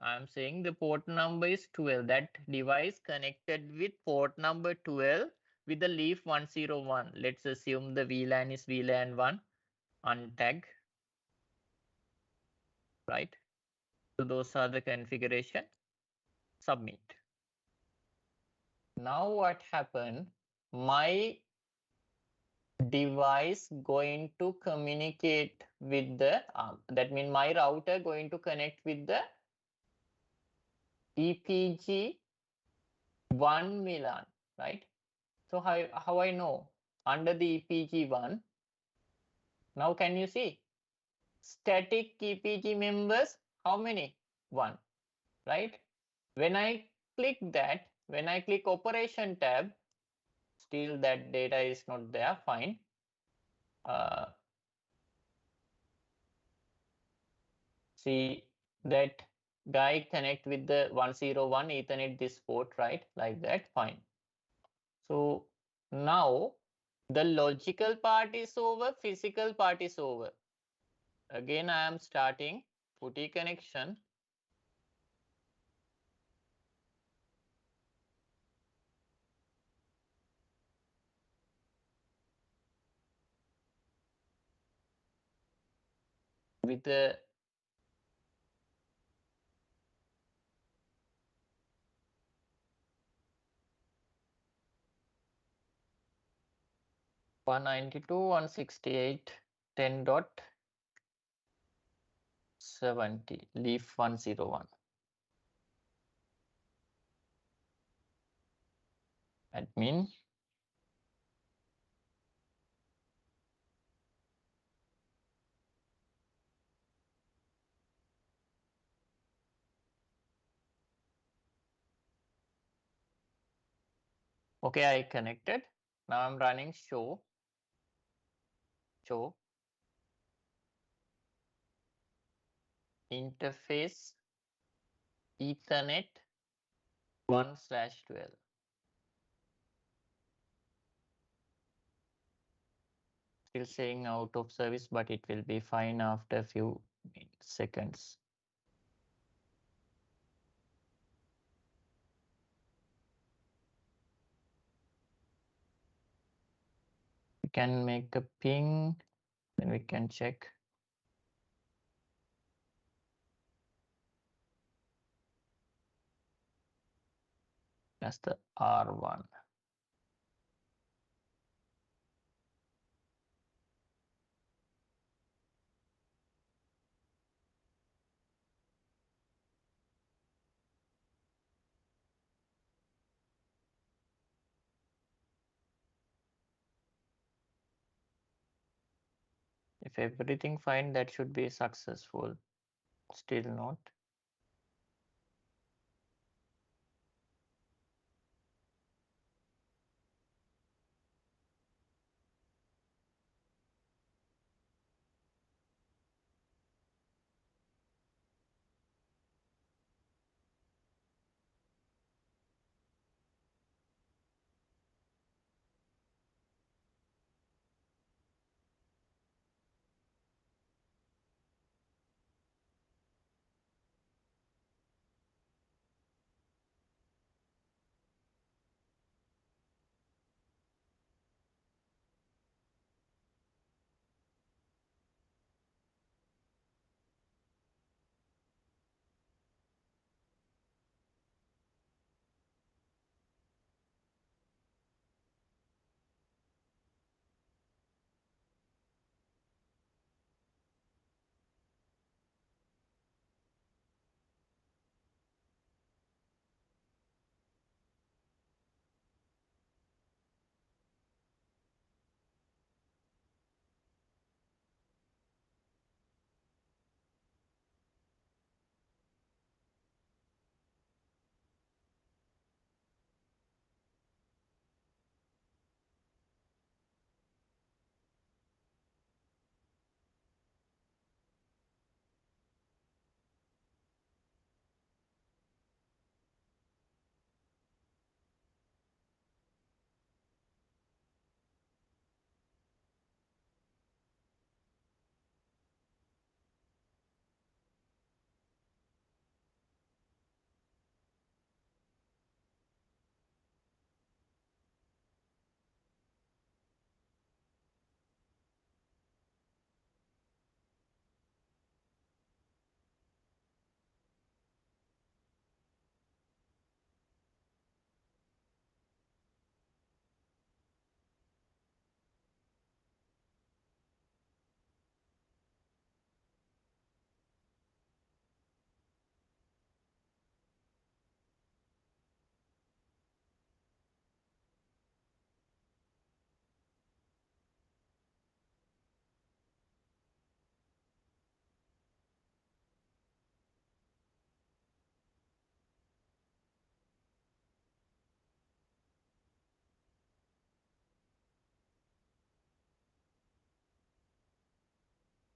I am saying the port number is 12. That device connected with port number 12 with the leaf 101. Let's assume the VLAN is VLAN 1. Untag. Right? So those are the configuration. Submit. Now what happened? My device going to communicate with the that means my router going to connect with the EPG 1 Milan, right? So how I know? under the EPG1. Now can you see? Static EPG members, how many? 1, right? When I click that, when I click operation tab, still that data is not there, fine. See that guy connect with the 101 Ethernet this port, right? Like that, fine. So now the logical part is over, physical part is over. Again, I am starting putty connection. With the 192.168.10.70 leaf 101. Admin. Okay, I connected. Now I'm running show interface Ethernet 1/12. Still saying out of service, but it will be fine after a few seconds. We can make a ping, then we can check. That's the R1. If everything fine, that should be successful. Still not.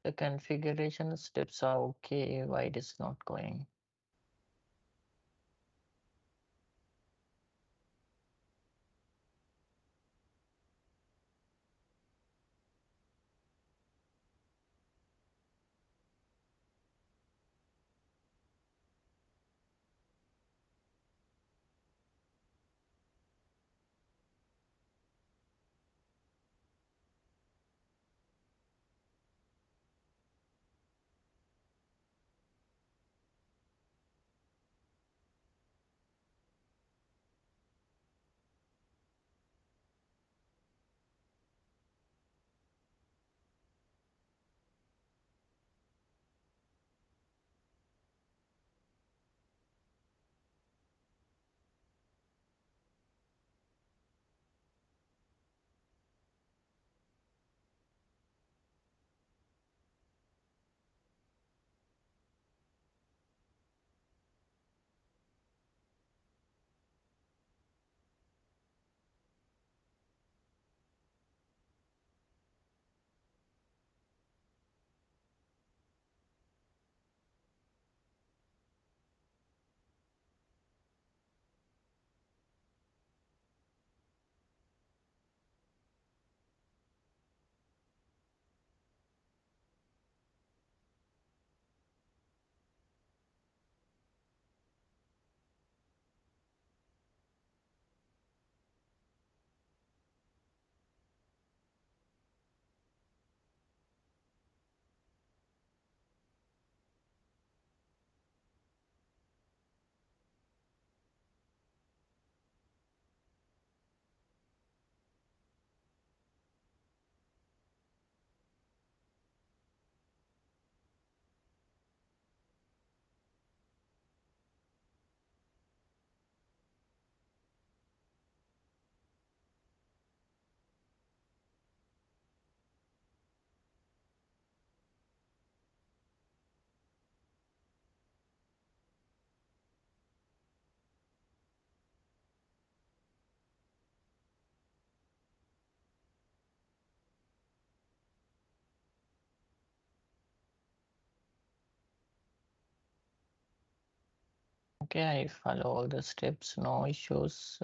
The configuration steps are okay. Why it is not going? Okay, I follow all the steps, no issues.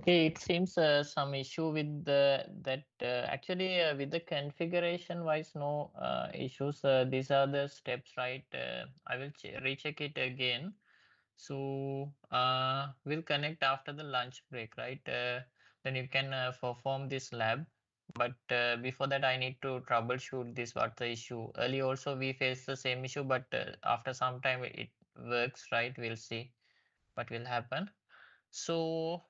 Okay, it seems some issue with that actually with the configuration wise no issues. These are the steps, right? I will recheck it again. So we'll connect after the lunch break, right? Then you can perform this lab. But before that, I need to troubleshoot this. What the issue? Earlier also we faced the same issue, but after some time it works, right? We'll see what will happen. So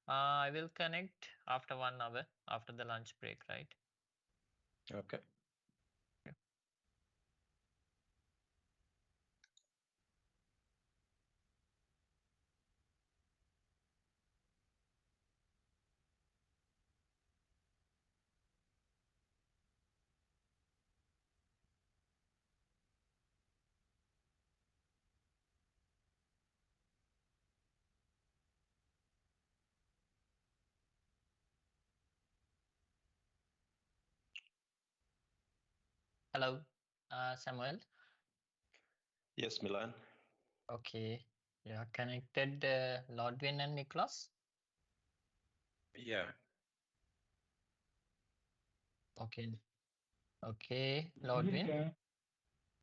I will connect after 1 hour after the lunch break, right? Okay. Hello, Samuel. Yes, Milan. Okay, you are connected, Lodwin and Nicholas. Yeah. Okay. Okay, Lodwin.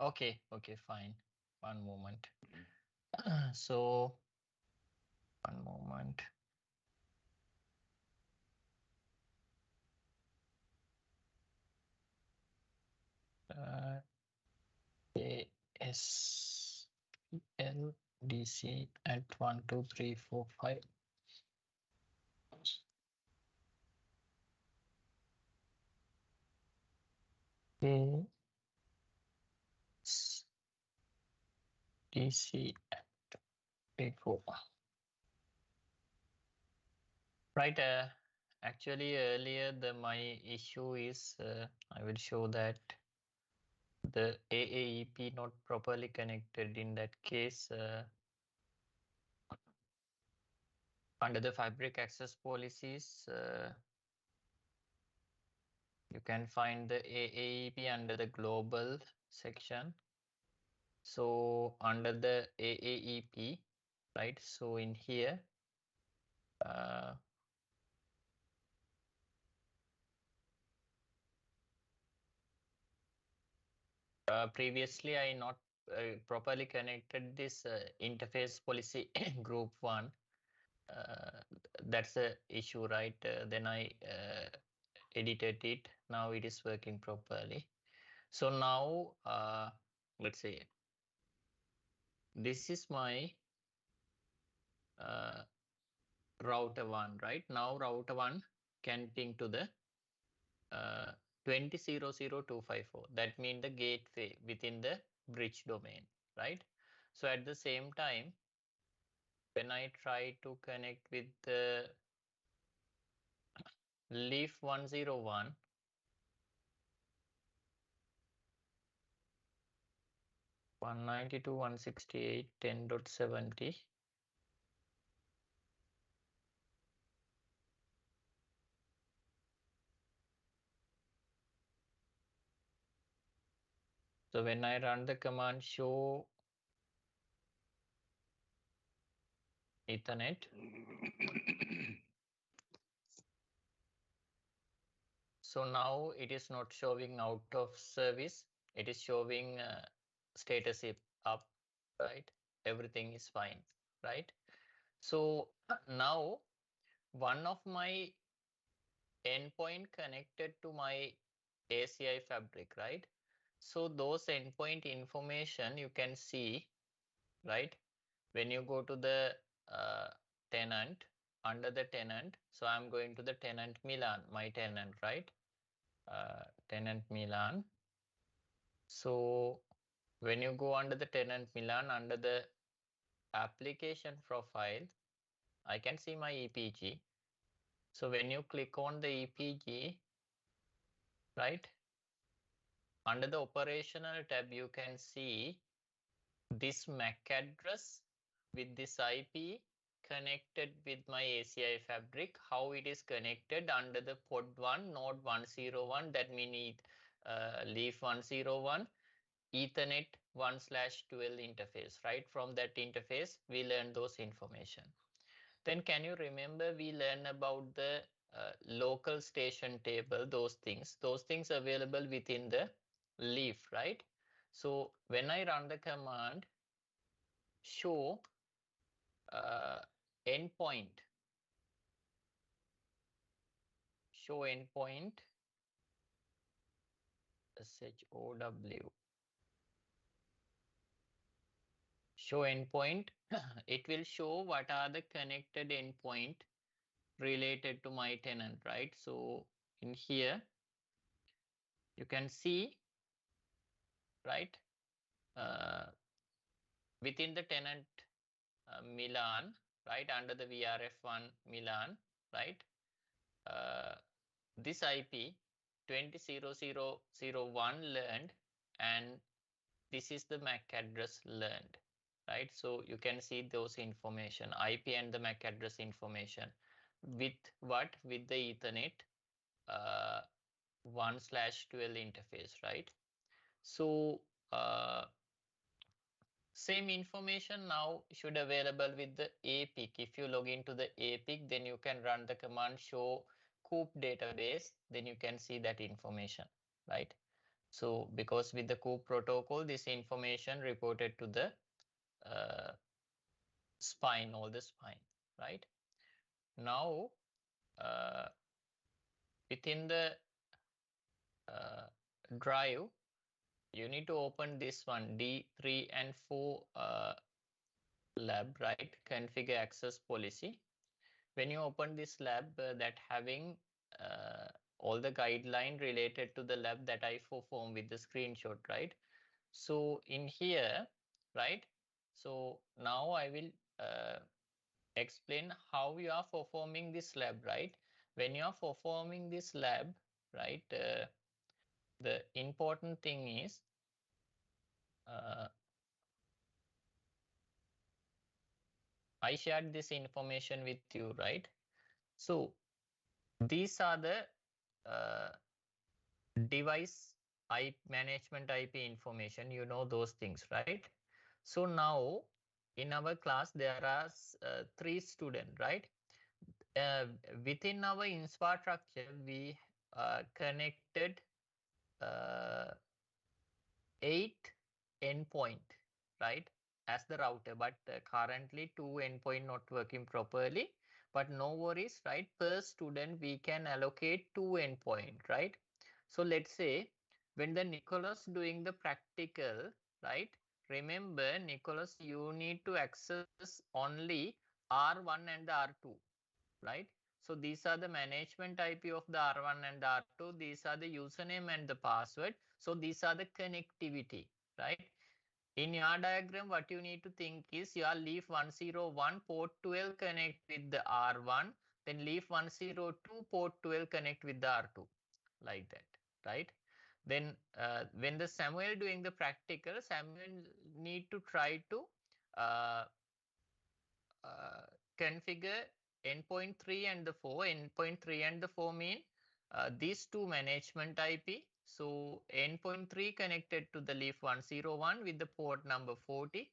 Okay, okay, fine. One moment. So, one moment. ASLDC at 1, 2, 3, 4, 5. DC at 3, 4. Right. Actually, earlier my issue is I will show that the AAEP not properly connected. In that case, under the fabric access policies, you can find the AAEP under the global section. So under the AAEP, right? So in here, previously I not properly connected this interface policy group 1. That's the issue, right? Then I edited it. Now it is working properly. So now let's say this is my router 1, right? Now router 1 can ping to the 20.0.0.254. That means the gateway within the bridge domain, right? So at the same time, when I try to connect with the leaf 101, one 10.70. So when I run the command show Ethernet, so now it is not showing out of service. It is showing status up, right? Everything is fine, right? So now one of my endpoint connected to my ACI fabric, right? So those endpoint information you can see, right? When you go to the tenant, under the tenant, so I'm going to the tenant Milan, my tenant, right? Tenant Milan. So when you go under the tenant Milan, under the application profile, I can see my EPG. So when you click on the EPG, right? Under the operational tab, you can see this MAC address with this IP connected with my ACI fabric, how it is connected under the pod 1 node 101. That means leaf 101 Ethernet 1/12 interface, right? From that interface, we learn those information. Then can you remember we learned about the local station table, those things available within the leaf, right? So when I run the command show endpoint, show endpoint SHOW, show endpoint, it will show what are the connected endpoint related to my tenant, right? So in here you can see, right, within the tenant Milan, right, under the VRF1 Milan, right, this IP 20.0.0.0.1 learned, and this is the MAC address learned, right? So you can see those information, IP and the MAC address information with what? With the Ethernet 1/12 interface, right? So same information now should available with the APIC. If you log into the APIC, then you can run the command show COOP database, then you can see that information, right? So because with the COOP protocol, this information reported to the spine, all the spine, right? Now within the drive, you need to open this one, D3 and 4 lab, right? Configure access policy. When you open this lab, that having all the guideline related to the lab that I perform with the screenshot, right? So in here, right? So now I will explain how you are performing this lab, right? When you are performing this lab, right? The important thing is I shared this information with you, right? So these are the device management IP information, you know those things, right? So now in our class there are 3 students, right? Within our infrastructure we connected 8 endpoint, right, as the router, but currently 2 endpoint not working properly, but no worries, right? Per student we can allocate 2 endpoint, right? So let's say when the Nicholas doing the practical, right, remember Nicholas, you need to access only R1 and the R2, right? So these are the management IP of the R1 and the R2. These are the username and the password. So these are the connectivity, right? In your diagram, what you need to think is your leaf 101 port 12 connect with the R1, then leaf 102 port 12 connect with the R2, like that, right? Then when the Samuel doing the practical, Samuel need to try to configure endpoint 3 and the 4. Endpoint 3 and the 4 mean these two management IP. So endpoint 3 connected to the leaf 101 with the port number 40.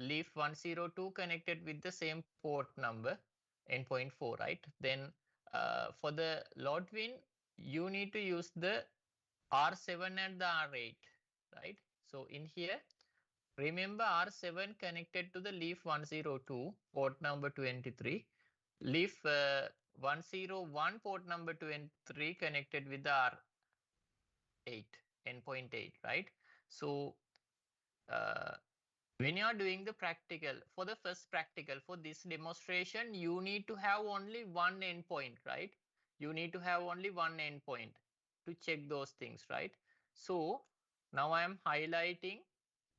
Leaf 102 connected with the same port number, endpoint 4, right? Then for the load win, you need to use the R7 and the R8, right? So in here, remember R7 connected to the leaf 102 port number 23. Leaf 101 port number 23 connected with the R8, endpoint 8, right? So when you are doing the practical, for the first practical, for this demonstration, you need to have only one endpoint, right? You need to have only one endpoint to check those things, right? So now I am highlighting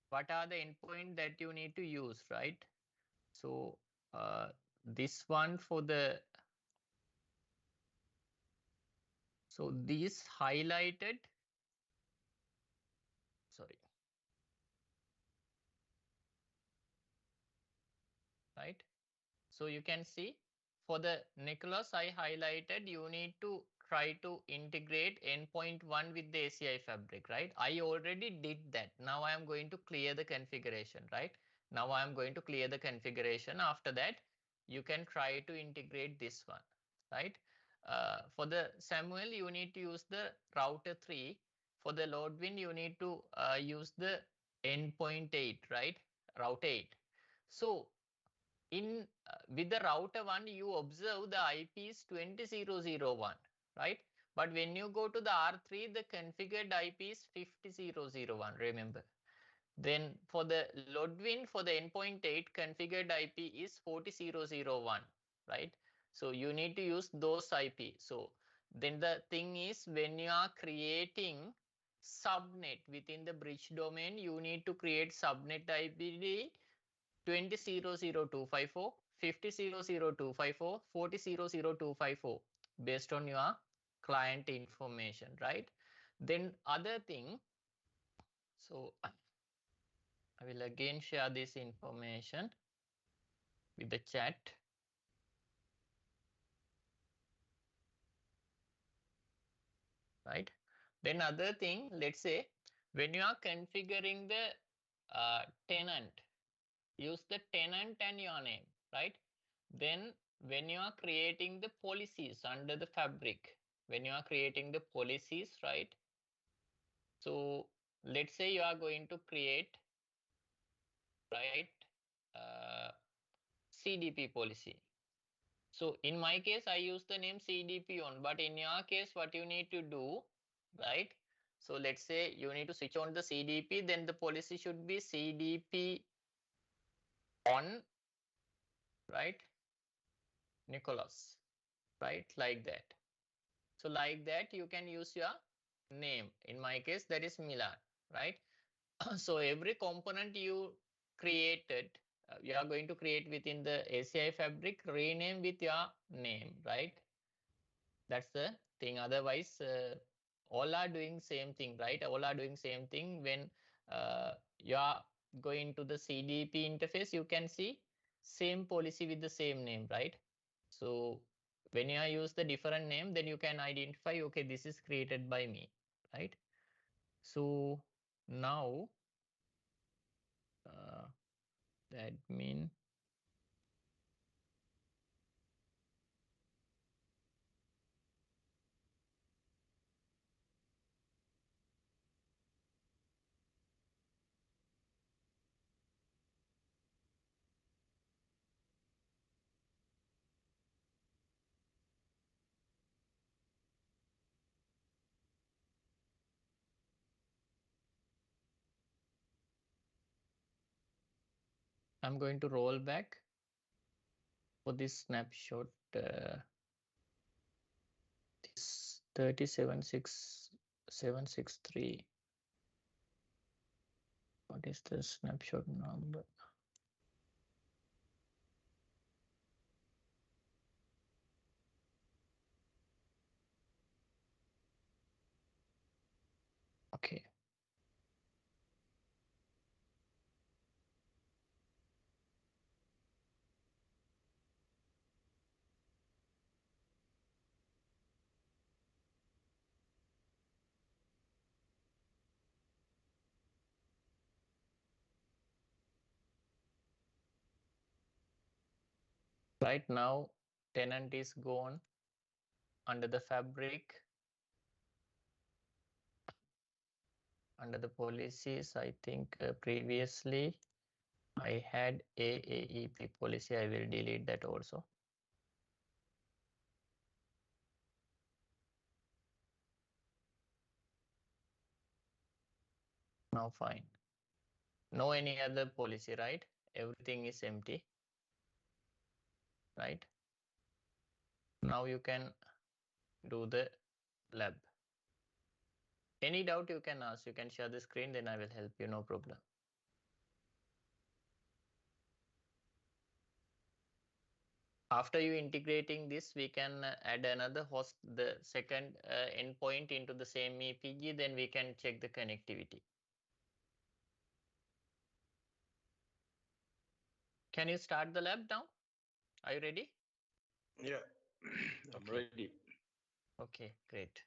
what are the endpoint that you need to use, right? So this one for the, so these highlighted, sorry, right? So you can see for the Nicholas I highlighted, you need to try to integrate endpoint 1 with the ACI fabric, right? I already did that. Now I am going to clear the configuration, right? Now I am going to clear the configuration. After that, you can try to integrate this one, right? For the Samuel, you need to use the router 3. For the Lordwin, you need to use the endpoint 8, right? Route 8. So in with the router 1, you observe the IP is 20001, right? But when you go to the R3, the configured IP is 50001, remember. Then for the Lodwin, for the endpoint 8, configured IP is 40001, right? So you need to use those IP. So then the thing is, when you are creating subnet within the bridge domain, you need to create subnet IP 20.0.0.254, 50.0.0.254, 40.0.0.254 based on your client information, right? Then other thing, so I will again share this information with the chat. Right. Then other thing, let's say when you are configuring the tenant, use the tenant and your name, right? Then when you are creating the policies under the fabric, when you are creating the policies, right? So let's say you are going to create, right, CDP policy. So in my case, I use the name CDP on, but in your case, what you need to do, right? So let's say you need to switch on the CDP, then the policy should be CDP on, right? Nicholas, right? Like that. So like that, you can use your name. In my case, that is Milan, right? So every component you created, you are going to create within the ACI fabric, rename with your name, right? That's the thing. Otherwise, all are doing same thing, right? All are doing same thing. When you are going to the CDP interface, you can see same policy with the same name, right? So when you use the different name, then you can identify, okay, this is created by me, right? So now the admin. I'm going to roll back for this snapshot. This 37663. What is the snapshot number? Okay. Right now, tenant is gone under the fabric. Under the policies, I think previously I had AAEP policy. I will delete that also. Now fine. No any other policy, right? Everything is empty, right? Now you can do the lab. Any doubt you can ask, you can share the screen, then I will help you, no problem. After you integrating this, we can add another host, the second endpoint into the same EPG, then we can check the connectivity. Can you start the lab now? Are you ready? Yeah, I'm ready. Okay, great.